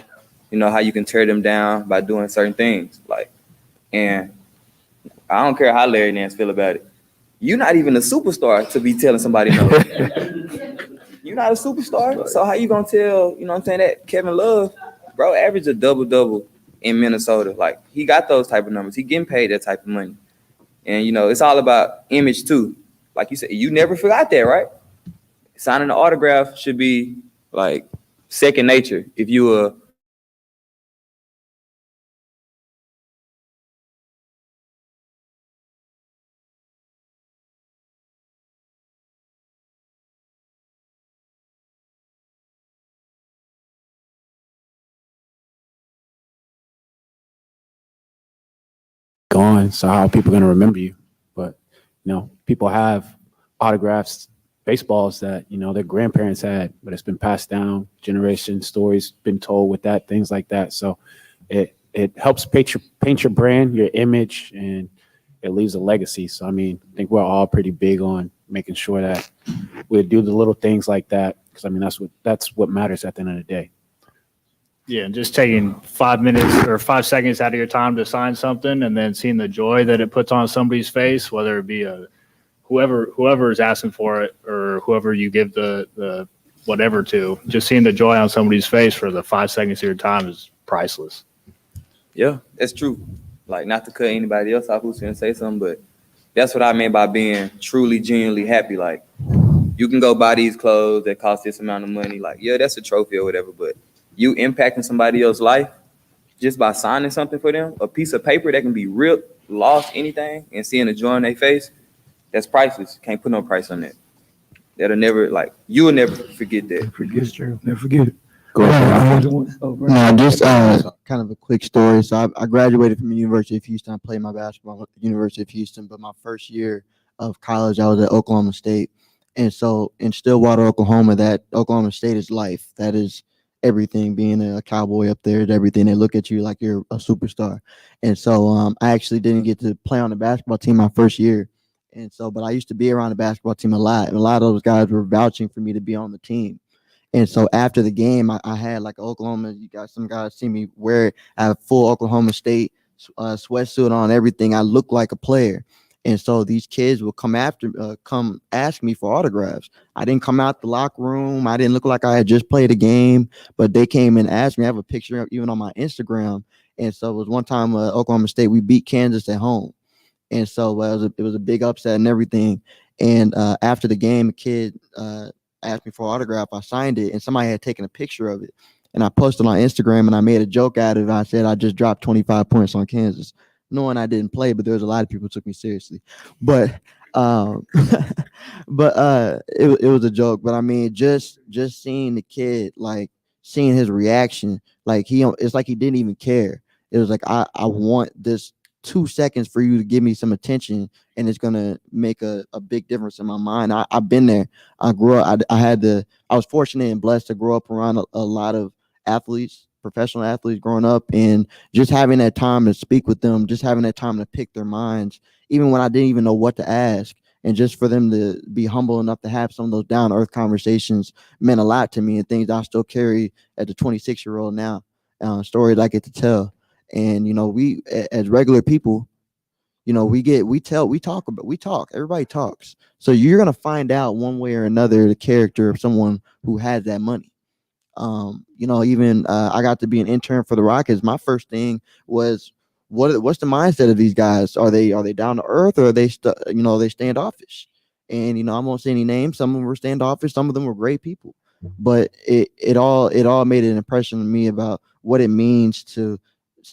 you know, how you can tear them down by doing certain things. Like, and I don't care how Larry Nance feel about it. You're not even a superstar to be telling somebody no. You're not a superstar. So how you gonna tell, you know what I'm saying, that Kevin Love, bro, averaged a double-double in Minnesota. Like, he got those type of numbers. He getting paid that type of money. And, you know, it's all about image too. Like you said, you never forgot that, right? Signing an autograph should be like second nature if you were gone. So how are people going to remember you? But, you know, people have autographs, baseballs that, you know, their grandparents had, but it's been passed down, generation stories been told with that, things like that. So it helps paint your brand, your image, and it leaves a legacy. So, I mean, I think we're all pretty big on making sure that we do the little things like that, because, I mean, that's what matters at the end of the day. Yeah, and just taking 5 minutes or 5 seconds out of your time to sign something, and then seeing the joy that it puts on somebody's face, whether it be whoever is asking for it or whoever you give the whatever to, just seeing the joy on somebody's face for the 5 seconds of your time is priceless. Yeah, that's true. Like, not to cut anybody else off who's going to say something, but that's what I mean by being truly, genuinely happy. Like, you can go buy these clothes that cost this amount of money. Like, yeah, that's a trophy or whatever, but you impacting somebody else's life just by signing something for them, a piece of paper that can be ripped, lost, anything, and seeing the joy on their face, that's priceless. Can't put no price on that. That'll never, like, you will never forget that. It's true. Never forget it. Go ahead. No, just kind of a quick story. So I graduated from the University of Houston. I played my basketball at the University of Houston, but my first year of college, I was at Oklahoma State. And so in Stillwater, Oklahoma, that Oklahoma State is life. That is everything. Being a Cowboy up there is everything. They look at you like you're a superstar. And so I actually didn't get to play on the basketball team my first year. And so, but I used to be around the basketball team a lot, and a lot of those guys were vouching for me to be on the team. And so after the game, I had like Oklahoma. Some guys see me wear it. I have full Oklahoma State sweatsuit on, everything. I look like a player. And so these kids will come ask me for autographs. I didn't come out the locker room. I didn't look like I had just played a game, but they came and asked me. I have a picture even on my Instagram. And so it was one time Oklahoma State, we beat Kansas at home. And so it was a big upset and everything. And after the game, a kid asked me for an autograph. I signed it, and somebody had taken a picture of it. And I posted on Instagram, and I made a joke out of it. I said I just dropped 25 points on Kansas, knowing I didn't play, but there was a lot of people who took me seriously. But it was a joke. But I mean, just seeing the kid, like seeing his reaction, like it's like he didn't even care. It was like I want this 2 seconds for you to give me some attention, and it's gonna make a big difference in my mind. I've been there. I grew up. I was fortunate and blessed to grow up around a lot of athletes, professional athletes growing up, and just having that time to speak with them, just having that time to pick their minds, even when I didn't even know what to ask. And just for them to be humble enough to have some of those down to earth conversations meant a lot to me, and things I still carry as a 26-year-old now, stories I get to tell. And, we as regular people, we talk, everybody talks. So you're going to find out one way or another the character of someone who has that money. I got to be an intern for the Rockets. My first thing was, what's the mindset of these guys? Are they down to earth, or are they they standoffish? And I won't say any names. Some of them were standoffish. Some of them were great people. But it all made an impression on me about what it means to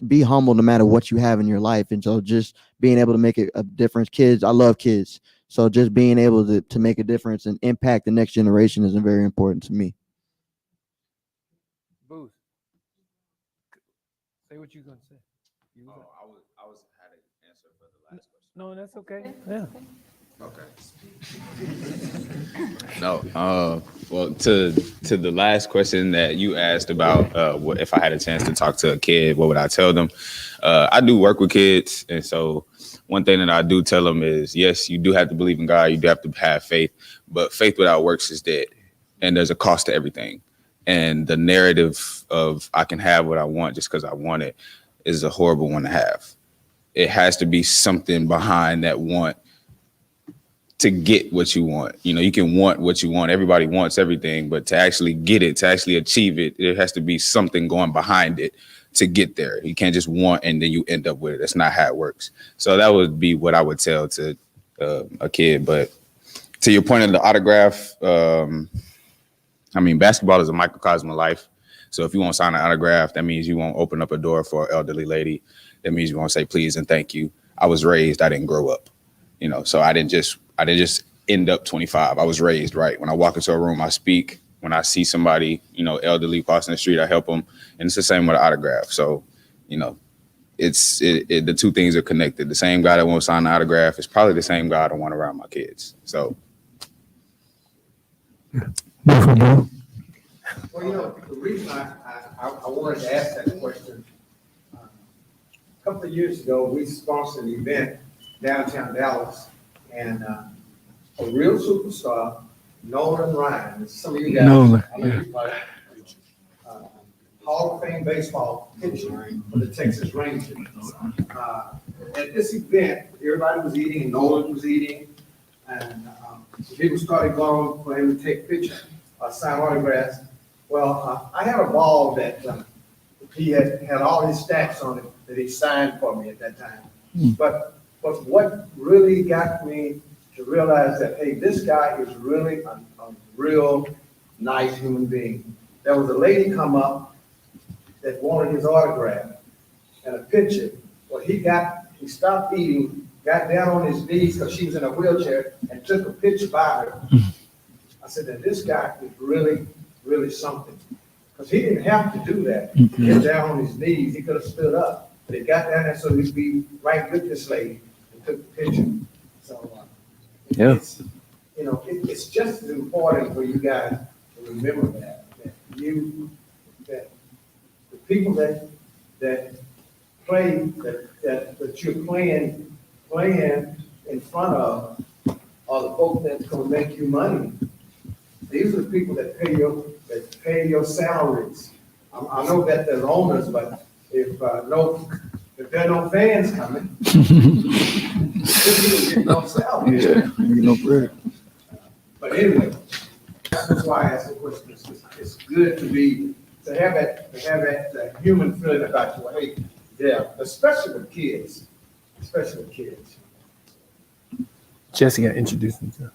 be humble no matter what you have in your life. And so just being able to make a difference. Kids, I love kids. So just being able to make a difference and impact the next generation is very important to me. Booth, say what you're gonna say. I was had an answer for the last question. No, that's okay. Yeah. Okay. No. Well, to the last question that you asked about, what if I had a chance to talk to a kid, what would I tell them? I do work with kids, and so one thing that I do tell them is, yes, you do have to believe in God, you do have to have faith, but faith without works is dead, and there's a cost to everything. And the narrative of I can have what I want just because I want it is a horrible one to have. It has to be something behind that want to get what you want. You can want what you want. Everybody wants everything, but to actually get it, to actually achieve it, there has to be something going behind it to get there. You can't just want and then you end up with it. That's not how it works. So that would be what I would tell to a kid. But to your point of the autograph, basketball is a microcosm of life. So if you won't sign an autograph, that means you won't open up a door for an elderly lady. That means you won't say please and thank you. I was raised, I didn't grow up, so I didn't just end up 25. I was raised right. When I walk into a room, I speak. When I see somebody, elderly crossing the street, I help them. And it's the same with an autograph. So, the two things are connected. The same guy that won't sign an autograph is probably the same guy I don't want around my kids. So. Well, the reason I wanted to ask that question, a couple of years ago, we sponsored an event downtown Dallas, and a real superstar, Nolan Ryan, some of you guys, Nolan, I know you play, Hall of Fame baseball pitcher for the Texas Rangers. At this event, everybody was eating, and Nolan was eating, and people started going for him to take pictures, sign autographs. Well, I had a ball that he had all his stats on it that he signed for me at that time. But what really got me to realize that, hey, this guy is really a real nice human being. There was a lady come up that wanted his autograph and a picture. Well, he stopped eating, got down on his knees because she was in a wheelchair, and took a picture by her. I said that this guy is really, really something. Because he didn't have to do that. He got down on his knees, he could have stood up. But he got down there so he'd be right with this lady and took the picture. So it's just as important for you guys to remember that the people that play that you're playing in front of or the folks that's gonna make you money. These are the people that pay your salaries. I know that they're owners, but if there are no fans coming, you get no salary. Yeah, ain't no bread. But anyway, that's why I asked the question. It's good to have that human feeling about you. Hey, yeah, especially with kids. Jesse got introduced himself.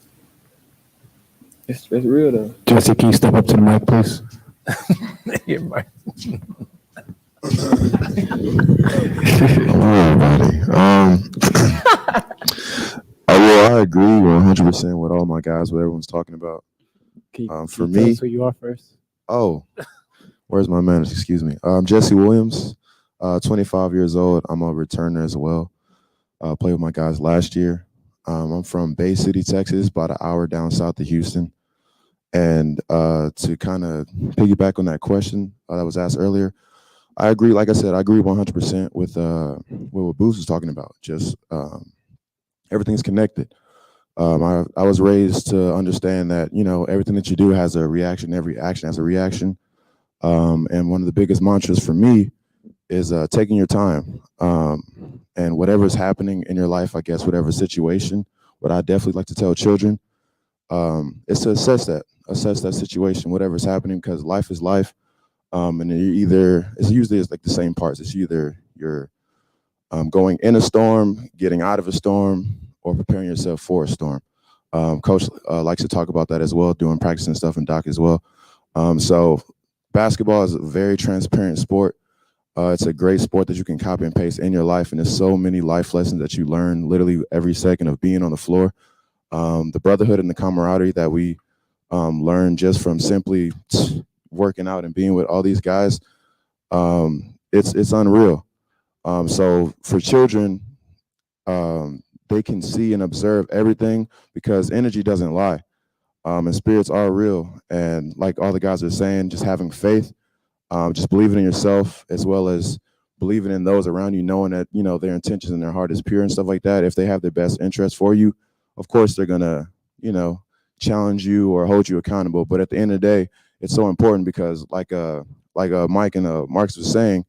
It's real though. Jesse, can you step up to the mic, please? Yeah, right. Hello, everybody. I agree 100% with all my guys, what everyone's talking about. For Can you tell me, us who you are first? oh, where's my manners? Excuse me. Jesse Williams, 25 years old. I'm a returner as well. Played with my guys last year. I'm from Bay City, Texas, about an hour down south of Houston. And to kind of piggyback on that question that was asked earlier, I agree. Like I said, I agree 100% with what Booz was talking about. Just everything's connected. I was raised to understand that, everything that you do has a reaction. Every action has a reaction. And one of the biggest mantras for me is taking your time. And whatever's happening in your life, I guess, whatever situation, what I definitely like to tell children is to assess that situation, whatever's happening, because life is life. And it's usually like the same parts. It's either you're going in a storm, getting out of a storm, or preparing yourself for a storm. Coach likes to talk about that as well, doing practice and stuff, and Doc as well. So basketball is a very transparent sport. It's a great sport that you can copy and paste in your life, and there's so many life lessons that you learn literally every second of being on the floor. The brotherhood and the camaraderie that we learn just from simply working out and being with all these guys, it's unreal. So for children, they can see and observe everything because energy doesn't lie, and spirits are real. And like all the guys are saying, just having faith, just believing in yourself, as well as believing in those around you, knowing that, their intentions and their heart is pure and stuff like that. If they have their best interest for you, of course they're gonna, challenge you or hold you accountable. But at the end of the day, it's so important because like Mike and Marcus was saying,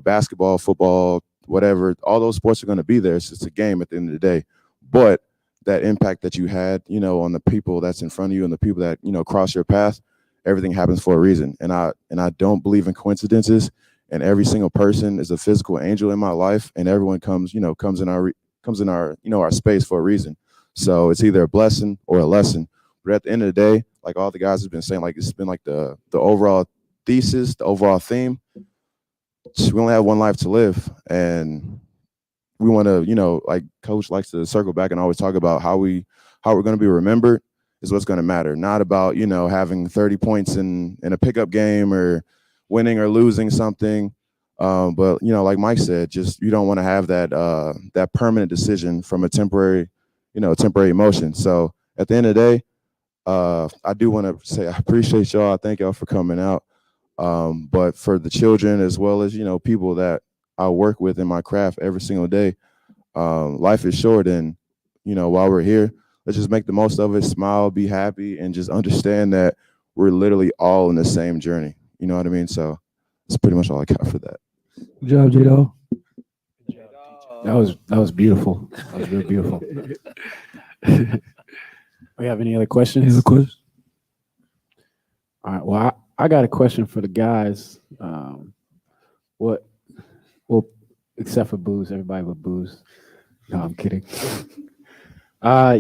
basketball, football, whatever, all those sports are going to be there. It's just a game at the end of the day. But that impact that you had, on the people that's in front of you and the people that, cross your path, everything happens for a reason. And I don't believe in coincidences. And every single person is a physical angel in my life, and everyone comes in our space for a reason. So it's either a blessing or a lesson. But at the end of the day, like all the guys have been saying, like it's been like the overall thesis, the overall theme. We only have one life to live, and we want to, like Coach likes to circle back and always talk about how we're going to be remembered is what's going to matter. Not about, having 30 points in a pickup game or winning or losing something. But, like Mike said, just you don't want to have that permanent decision from a temporary emotion. So at the end of the day, I do want to say I appreciate y'all. I thank y'all for coming out. But for the children, as well as, people that I work with in my craft every single day, life is short. And, while we're here, let's just make the most of it, smile, be happy, and just understand that we're literally all in the same journey. You know what I mean? So that's pretty much all I got for that. Good job, J-Dog. That was beautiful. That was real beautiful. We have any other questions? Any other questions? All right. Well, I got a question for the guys. Except for Booze, everybody but Booze. No, I'm kidding. I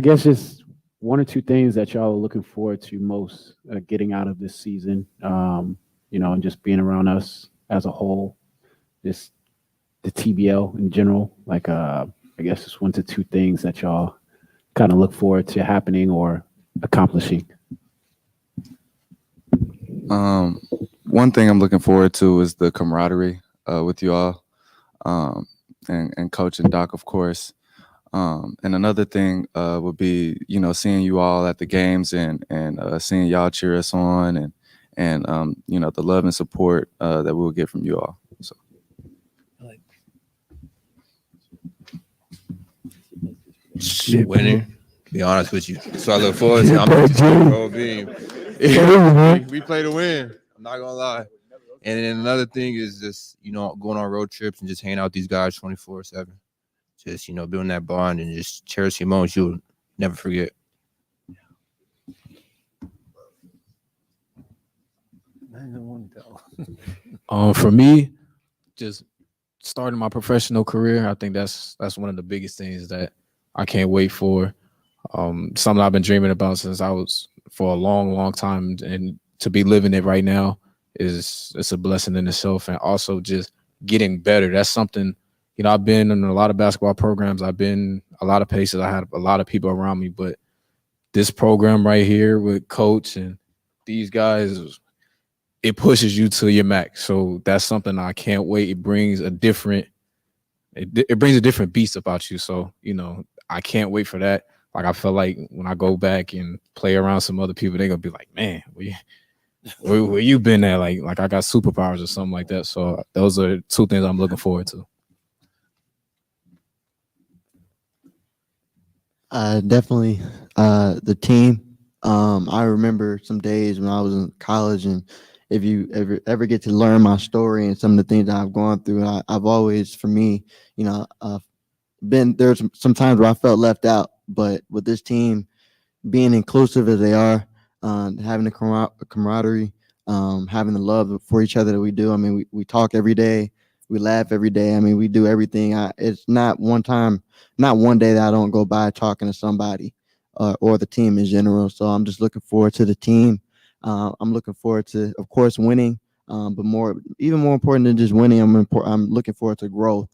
guess it's one or two things that y'all are looking forward to most getting out of this season, and just being around us as a whole, just the TBL in general. Like, I guess it's one to two things that y'all kind of look forward to happening or accomplishing. One thing I'm looking forward to is the camaraderie with you all, and Coach and Doc, of course. And another thing would be, seeing you all at the games and seeing y'all cheer us on and the love and support that we'll get from you all. So. Winning. Be honest with you. So I look forward to. I'm just bro, being. We play to win. I'm not gonna lie. And then another thing is just going on road trips and just hanging out with these guys 24/7. Just building that bond and just cherishing moments you'll never forget. For me, just starting my professional career, I think that's one of the biggest things that I can't wait for. Something I've been dreaming about since I was for a long, long time, and to be living it right now it's a blessing in itself. And also just getting better. That's something, I've been in a lot of basketball programs. I've been a lot of places. I had a lot of people around me, but this program right here with coach and these guys, it pushes you to your max. So that's something I can't wait. It brings a different beast about you. So, I can't wait for that. Like, I feel like when I go back and play around some other people, they're gonna be like, man, where you been at? Like I got superpowers or something like that. So those are two things I'm looking forward to. Definitely the team. I remember some days when I was in college, and if you ever get to learn my story and some of the things that I've gone through, I've always, for me, been there's some times where I felt left out, but with this team being inclusive as they are, having the camaraderie, having the love for each other that we do. I mean, we talk every day, we laugh every day. I mean, we do everything. It's not one day that I don't go by talking to somebody or the team in general. So I'm just looking forward to the team. I'm looking forward to, of course, winning, but even more important than just winning, I'm looking forward to growth,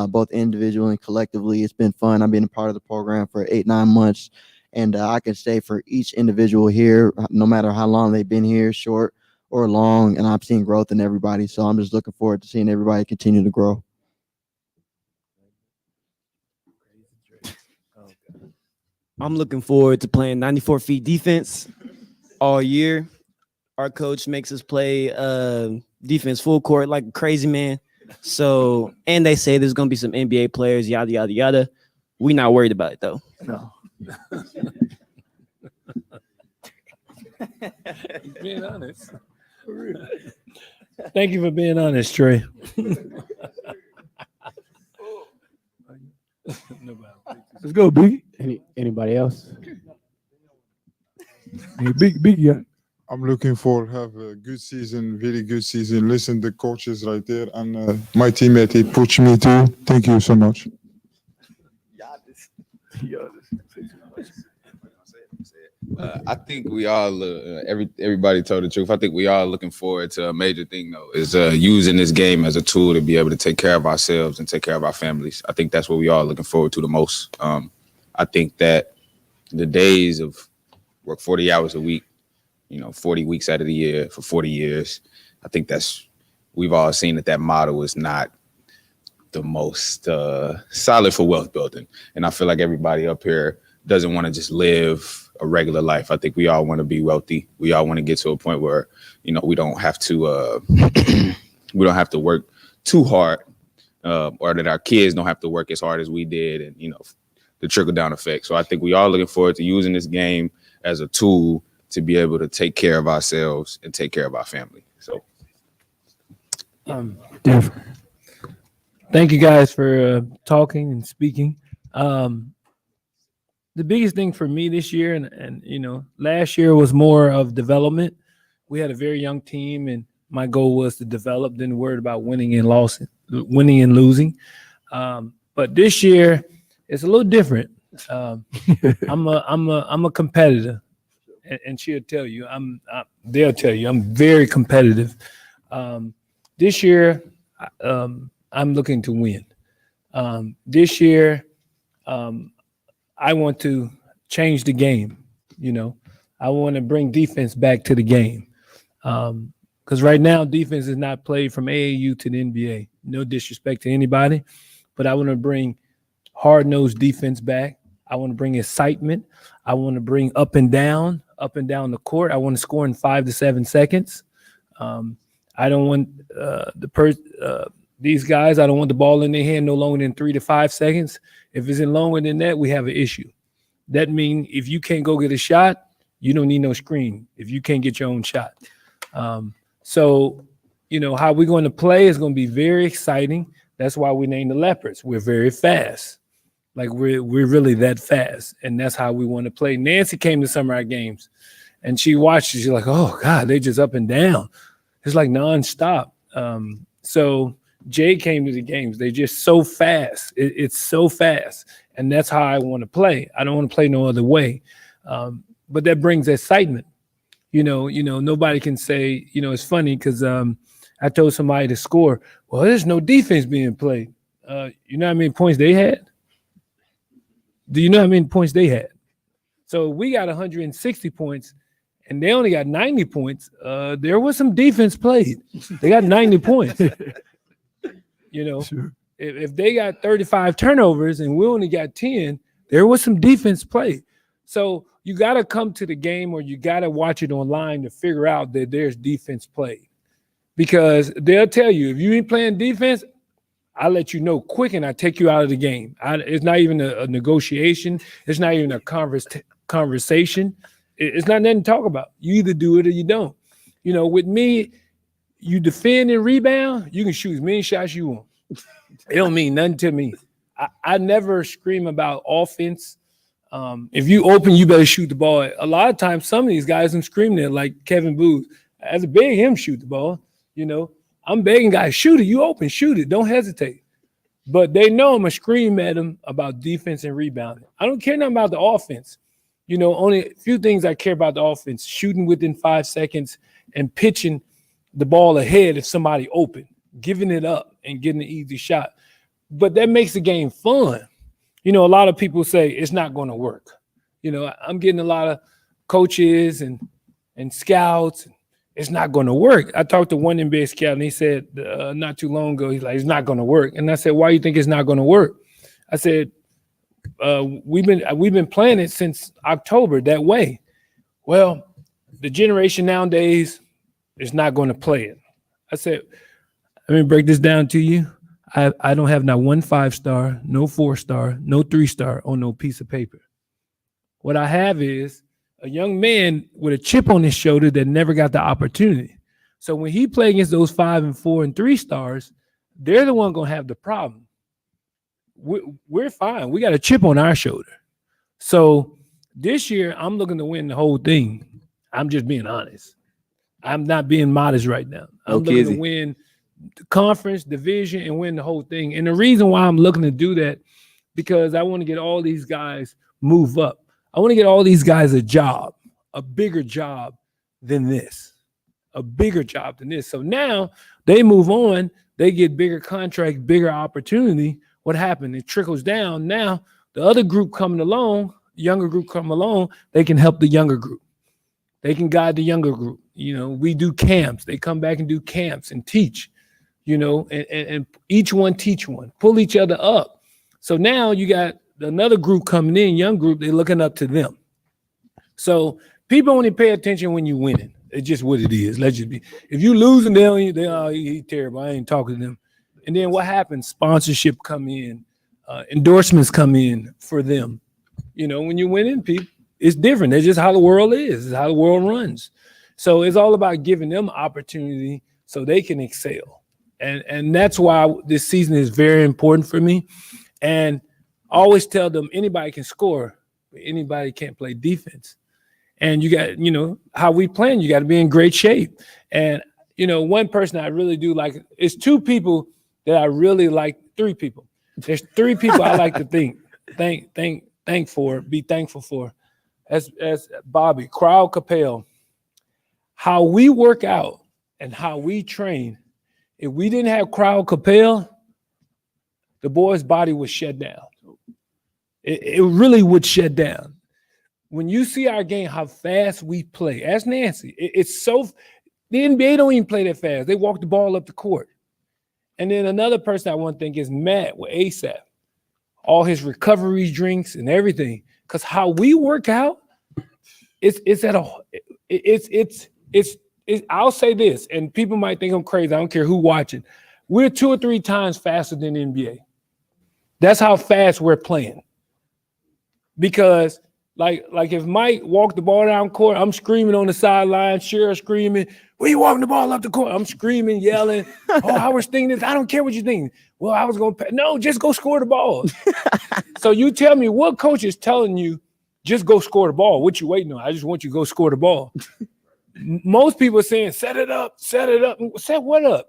both individually and collectively. It's been fun. I've been a part of the program for 8-9 months, and I can say for each individual here, no matter how long they've been here, short or long, and I've seen growth in everybody. So I'm just looking forward to seeing everybody continue to grow. I'm looking forward to playing 94 feet defense all year. Our coach makes us play defense full court like a crazy man. So, and they say there's going to be some NBA players, yada, yada, yada. We not worried about it, though. No. Being honest. For real. Thank you for being honest, Trey. Let's go, Big. Anybody else? Hey, big guy. I'm looking for have a good season, very good season. Listen, the coaches right there, and my teammate, he pushed me too. Thank you so much. I think we all, everybody told the truth. I think we all looking forward to a major thing, though, is using this game as a tool to be able to take care of ourselves and take care of our families. I think that's what we all looking forward to the most. I think that the days of work 40 hours a week, 40 weeks out of the year for 40 years, I think we've all seen that model is not the most solid for wealth building. And I feel like everybody up here doesn't want to just live a regular life. I think we all want to be wealthy. We all want to get to a point where, we don't have to work too hard, or that our kids don't have to work as hard as we did, and the trickle down effect. So I think we all looking forward to using this game as a tool to be able to take care of ourselves and take care of our family. So, Definitely. Thank you guys for talking and speaking. The biggest thing for me this year, and last year was more of development. We had a very young team, and my goal was to develop, then worried about winning and losing. But this year, it's a little different. I'm a competitor, and she'll tell you. They'll tell you I'm very competitive. This year, I'm looking to win. This year, I want to change the game. I want to bring defense back to the game. Because right now, defense is not played from AAU to the NBA. No disrespect to anybody, but I want to bring hard-nosed defense back. I want to bring excitement. I want to bring up and down the court. I want to score in 5 to 7 seconds. I don't want these guys, I don't want the ball in their hand no longer than 3 to 5 seconds. If it's in longer than that, we have an issue. That means if you can't go get a shot, you don't need no screen if you can't get your own shot. So, how we're going to play is going to be very exciting. That's why we named the Leopards. We're very fast. Like we're really that fast. And that's how we want to play. Nancy came to some of our games and she watched it. She's like, oh God, they just up and down. It's like nonstop. So Jay came to the games. They're just so fast. It's so fast. And that's how I want to play. I don't want to play no other way. But that brings excitement. Nobody can say, it's funny because I told somebody to score. Well, there's no defense being played. You know how many points they had? Do you know how many points they had? So we got 160 points and they only got 90 points. There was some defense played. They got 90 points. Sure. If they got 35 turnovers and we only got 10, there was some defense played. So you got to come to the game or you got to watch it online to figure out that there's defense played. Because they'll tell you, if you ain't playing defense, I'll let you know quick and I take you out of the game. It's not even a negotiation. It's not even a conversation. It's not nothing to talk about. You either do it or you don't. With me, you defend and rebound, you can shoot as many shots you want. It don't mean nothing to me. I never scream about offense. If you open, you better shoot the ball. A lot of times, some of these guys I'm screaming at, like Kevin Booth, as a beg him shoot the ball. I'm begging guys, shoot it. You open, shoot it. Don't hesitate. But they know I'm going to scream at them about defense and rebounding. I don't care nothing about the offense. Only a few things I care about the offense: shooting within 5 seconds and pitching the ball ahead if somebody open, giving it up and getting an easy shot. But that makes the game fun. A lot of people say it's not going to work. I'm getting a lot of coaches and scouts. It's not going to work. I talked to one NBA scout and he said not too long ago, he's like, it's not going to work. And I said, why do you think it's not going to work? I said, we've been playing it since October that way. Well, the generation nowadays is not going to play it. I said, let me break this down to you. I don't have not one 5-star, no 4-star, no 3-star on no piece of paper. What I have is a young man with a chip on his shoulder that never got the opportunity. So when he play against those 5 and 4 and 3 stars, they're the one going to have the problem. We're fine. We got a chip on our shoulder. So this year, I'm looking to win the whole thing. I'm just being honest. I'm not being modest right now. I'm looking to win the conference, division, and win the whole thing. And the reason why I'm looking to do that, because I want to get all these guys move up. I want to get all these guys a job, a bigger job than this, a bigger job than this. So now they move on, they get bigger contract, bigger opportunity. What happened? It trickles down. Now the other group coming along, younger group coming along, they can help the younger group. They can guide the younger group. We do camps. They come back and do camps and teach, and each one teach one, pull each other up. So now you got another group coming in, young group, they're looking up to them. So people only pay attention when you winning. It's just what it is. Let's just be. If you losing, he's terrible. I ain't talking to them. And then what happens? Sponsorship come in, endorsements come in for them. When you're winning, people, it's different. That's just how the world is. It's how the world runs. So it's all about giving them opportunity so they can excel. And that's why this season is very important for me. And I always tell them anybody can score, but anybody can't play defense. And you got, how we playing, you got to be in great shape. And, one person I really do like, it's 2 people that I really like, 3 people. There's 3 people I like to be thankful for. As Bobby, Crowd Capel, how we work out and how we train. If we didn't have Crowd Capel, the boy's body would shut down. It really would shut down. When you see our game, how fast we play. Ask Nancy. It's so – the NBA don't even play that fast. They walk the ball up the court. And then another person I want to thank is Matt with ASAP. All his recovery drinks and everything. Because how we work out, I'll say this, and people might think I'm crazy. I don't care who watching. We're 2 or 3 times faster than the NBA. That's how fast we're playing. Because Like if Mike walked the ball down court, I'm screaming on the sideline, Cheryl screaming, "Where you walking the ball up the court?" I'm screaming, yelling, "Oh, I was thinking this. I don't care what you think." Well, I was going to no, just go score the ball. So you tell me what coach is telling you, just go score the ball. What you waiting on? I just want you to go score the ball. Most people are saying, set it up, set it up. Set what up?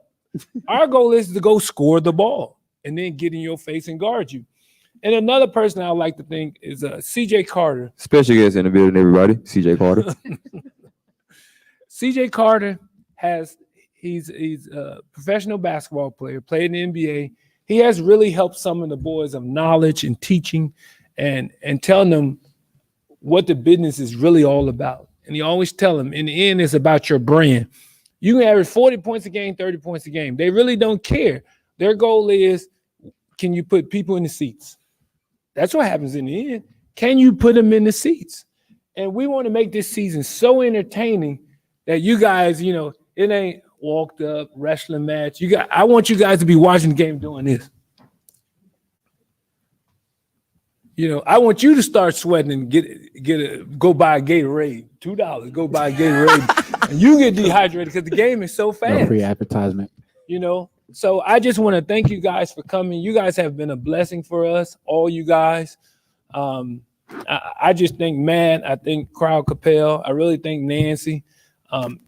Our goal is to go score the ball and then get in your face and guard you. And another person I like to think is CJ Carter. Special guest in the building, everybody. CJ Carter. CJ Carter he's a professional basketball player, played in the NBA. He has really helped some of the boys of knowledge and teaching and telling them what the business is really all about. And he always tell them, in the end, it's about your brand. You can average 40 points a game, 30 points a game. They really don't care. Their goal is, can you put people in the seats? That's what happens in the end. Can you put them in the seats? And we want to make this season so entertaining that you guys, it ain't walked up wrestling match. I want you guys to be watching the game doing this. I want you to start sweating and go buy a Gatorade. $2, go buy a Gatorade. And you get dehydrated because the game is so fast. No free advertisement. So I just want to thank you guys for coming. You guys have been a blessing for us, all you guys. I just think Matt, I think Crowd Capel, I really think Nancy.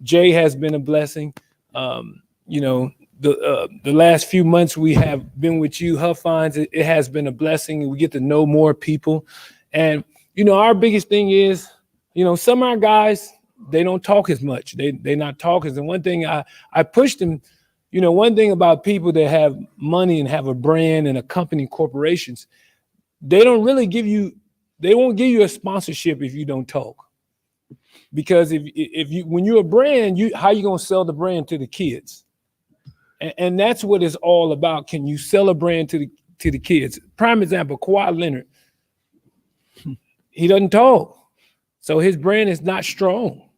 Jay has been a blessing. The last few months we have been with you, Huffines, it has been a blessing. We get to know more people. And, our biggest thing is, some of our guys, they don't talk as much. They not talkers. And one thing I push them, one thing about people that have money and have a brand and a company, corporations, they don't really they won't give you a sponsorship if you don't talk. Because when you're a brand, how you gonna sell the brand to the kids? And that's what it's all about. Can you sell a brand to the kids? Prime example, Kawhi Leonard. He doesn't talk. So his brand is not strong.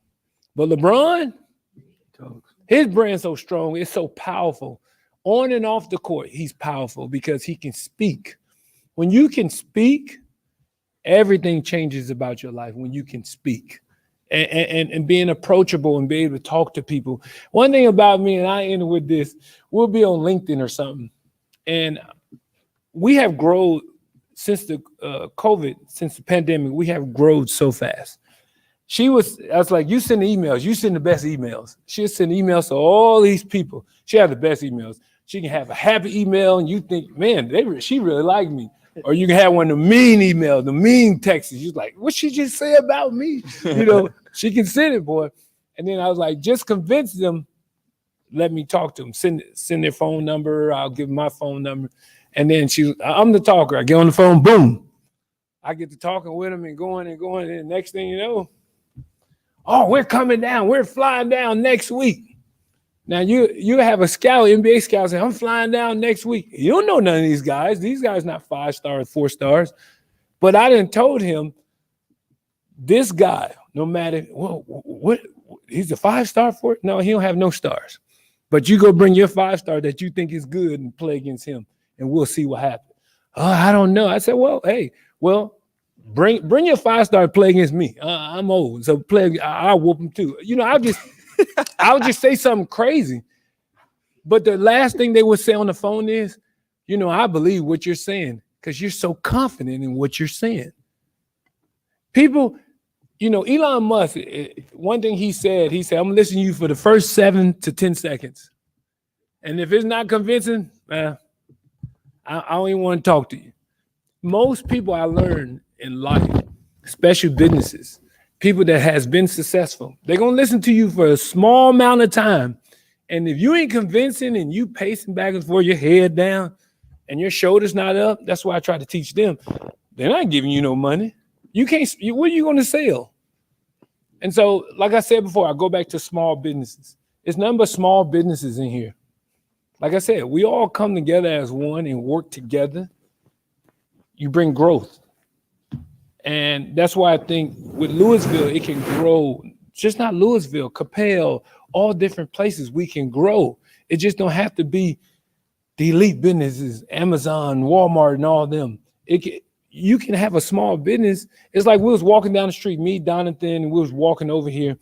But LeBron, his brand's so strong, it's so powerful. On and off the court, he's powerful because he can speak. When you can speak, everything changes about your life when you can speak. And being approachable and be able to talk to people. One thing about me, and I end with this, we'll be on LinkedIn or something. And we have grown since the COVID, since the pandemic, we have grown so fast. I was like, you send the emails, you send the best emails. She'll send emails to all these people. She has the best emails. She can have a happy email and you think, man, she really liked me. Or you can have one of the mean emails, the mean texts. You're like, what she just say about me? She can send it, boy. And then I was like, just convince them, let me talk to them. Send their phone number. I'll give them my phone number. And then I'm the talker. I get on the phone, boom. I get to talking with them and going. And the next thing you know, oh, we're coming down. We're flying down next week. Now you have a scout, NBA scout, say, I'm flying down next week. You don't know none of these guys. These guys not 5 stars, 4 stars. But I done told him, this guy, no matter what he's a 5-star for it. No, he don't have no stars. But you go bring your 5-star that you think is good and play against him, and we'll see what happens. Oh, I don't know. I said, bring your 5-star and play against me. I'm old, so I'll whoop him too. I'll just say something crazy. But the last thing they would say on the phone is, I believe what you're saying because you're so confident in what you're saying. People, Elon Musk, one thing he said, I'm going to listen to you for the first 7 to 10 seconds. And if it's not convincing, I don't even want to talk to you. Most people I learned in life, especially businesses, people that has been successful, they're going to listen to you for a small amount of time. And if you ain't convincing and you pacing back and forth, your head down and your shoulders not up, that's why I try to teach them. They're not giving you no money. You can't, what are you going to sell? And so, like I said before, I go back to small businesses. It's nothing but small businesses in here. Like I said, we all come together as one and work together. You bring growth. And that's why I think with Lewisville, it can grow. Just not Lewisville, Capel, all different places we can grow. It just don't have to be the elite businesses, Amazon, Walmart, and all them. you can have a small business. It's like we was walking down the street, me, Donathan, and we was walking over here,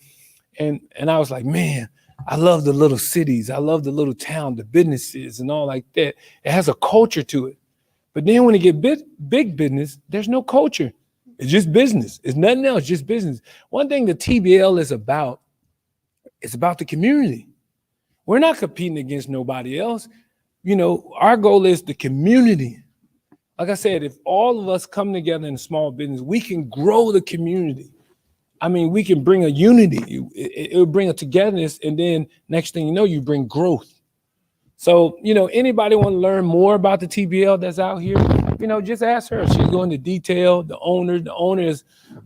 and I was like, man, I love the little cities. I love the little town, the businesses and all like that. It has a culture to it. But then when it get big business, there's no culture. It's just business. It's nothing else, just business. One thing the TBL is about, it's about the community. We're not competing against nobody else. You know, our goal is the community. Like I said, if all of us come together in a small business, we can grow the community. I mean, we can bring a unity. It'll bring a togetherness, and then next thing you know, you bring growth. So, you know, anybody want to learn more about the TBL that's out here, you know, just ask her. She'll go into detail. The owner is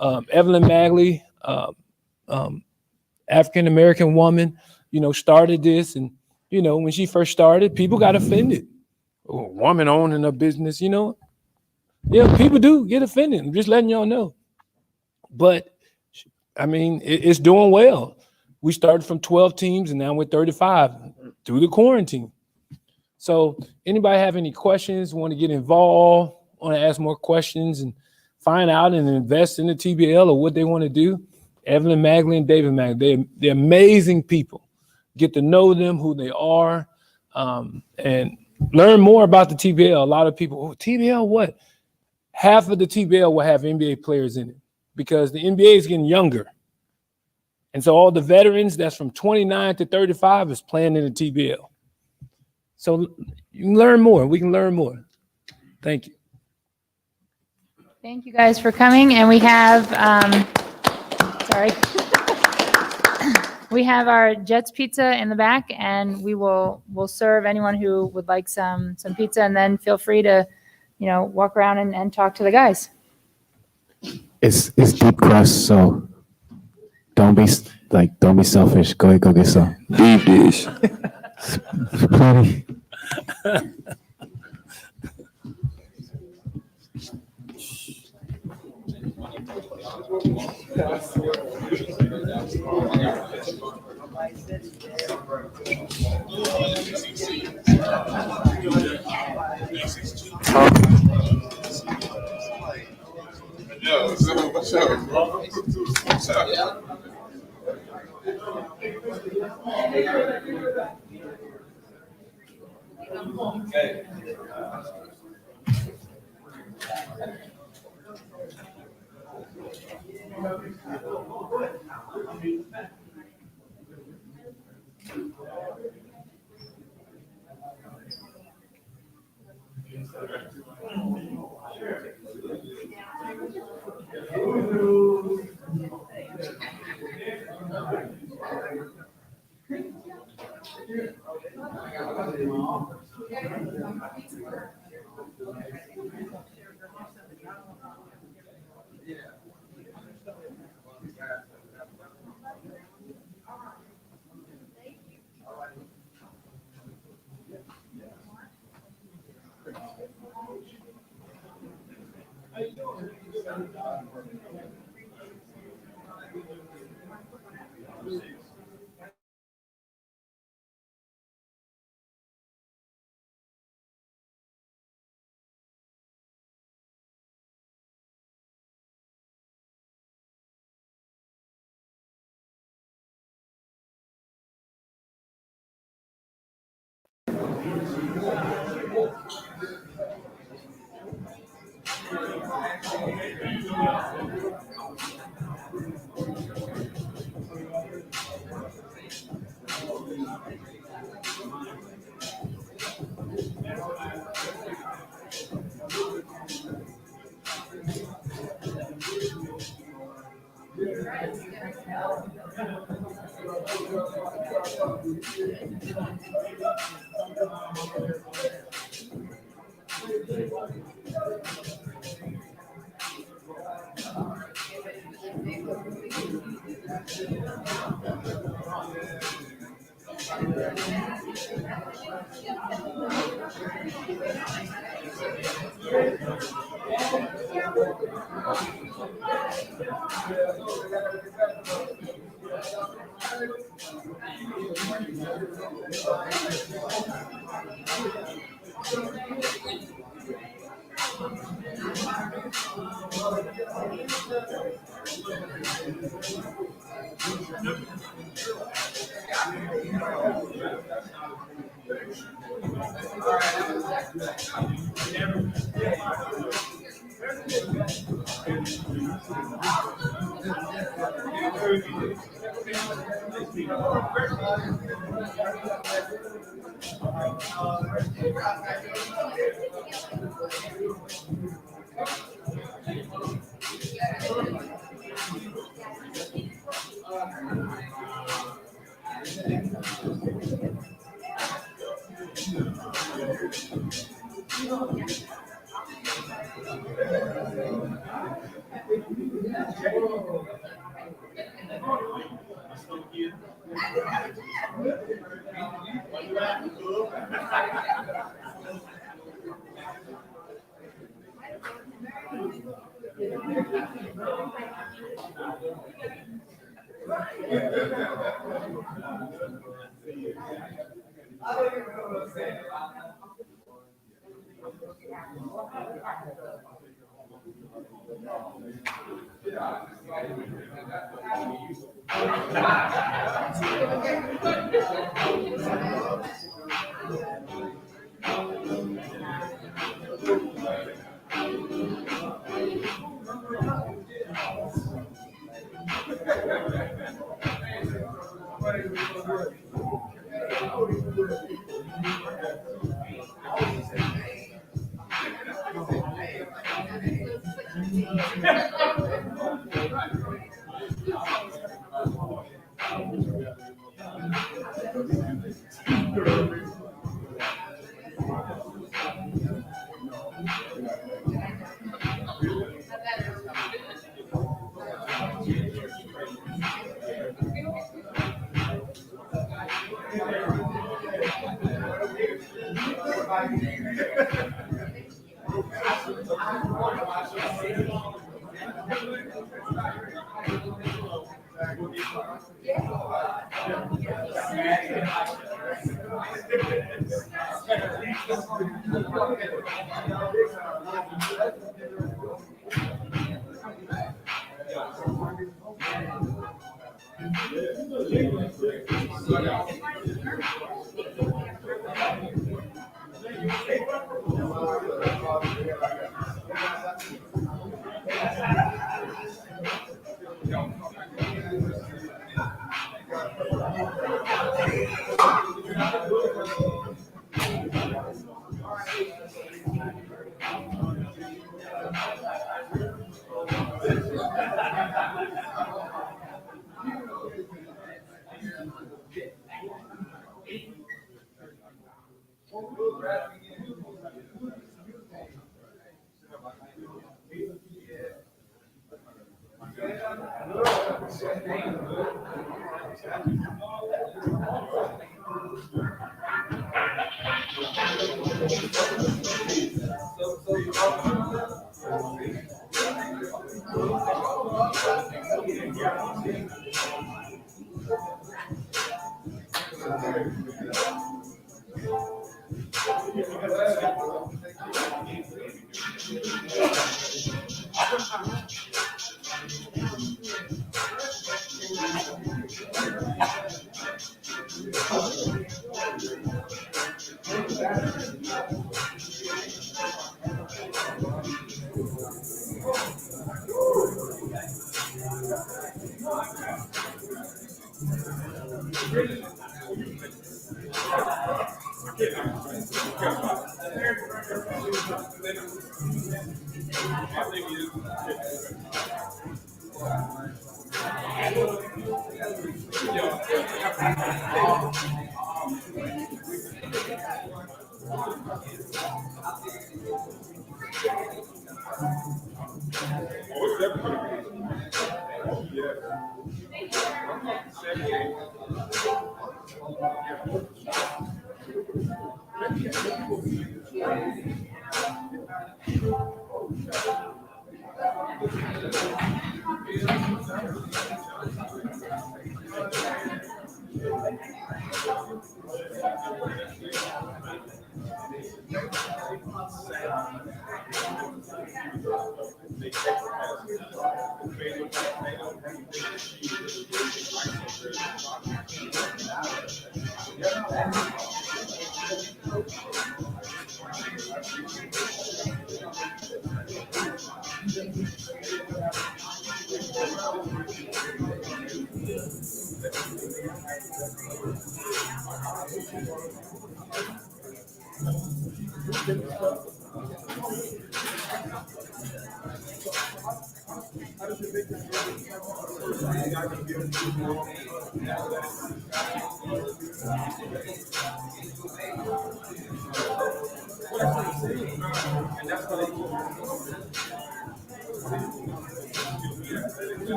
Evelyn Magley, African-American woman, you know, started this. And, you know, when she first started, people got offended. Oh, a woman owning a business, you know. Yeah, people do get offended. I'm just letting y'all know. But I mean, it's doing well. We started from 12 teams and now we're 35 through the quarantine. So anybody have any questions, want to get involved, want to ask more questions and find out and invest in the TBL or what they want to do, Evelyn Magley and David Magley, they're amazing people. Get to know them, who they are, and learn more about the TBL. A lot of people, oh, TBL what? Half of the TBL will have NBA players in it, because the NBA is getting younger. And so all the veterans that's from 29 to 35 is playing in the TBL. So you can learn more. We can learn more. Thank you. Thank you guys for coming. And we have, we have our Jets pizza in the back, and we'll serve anyone who would like some pizza, and then feel free to, you know, walk around and talk to the guys. It's deep crust, so don't be selfish. Go ahead, go get some deep dish. Plenty.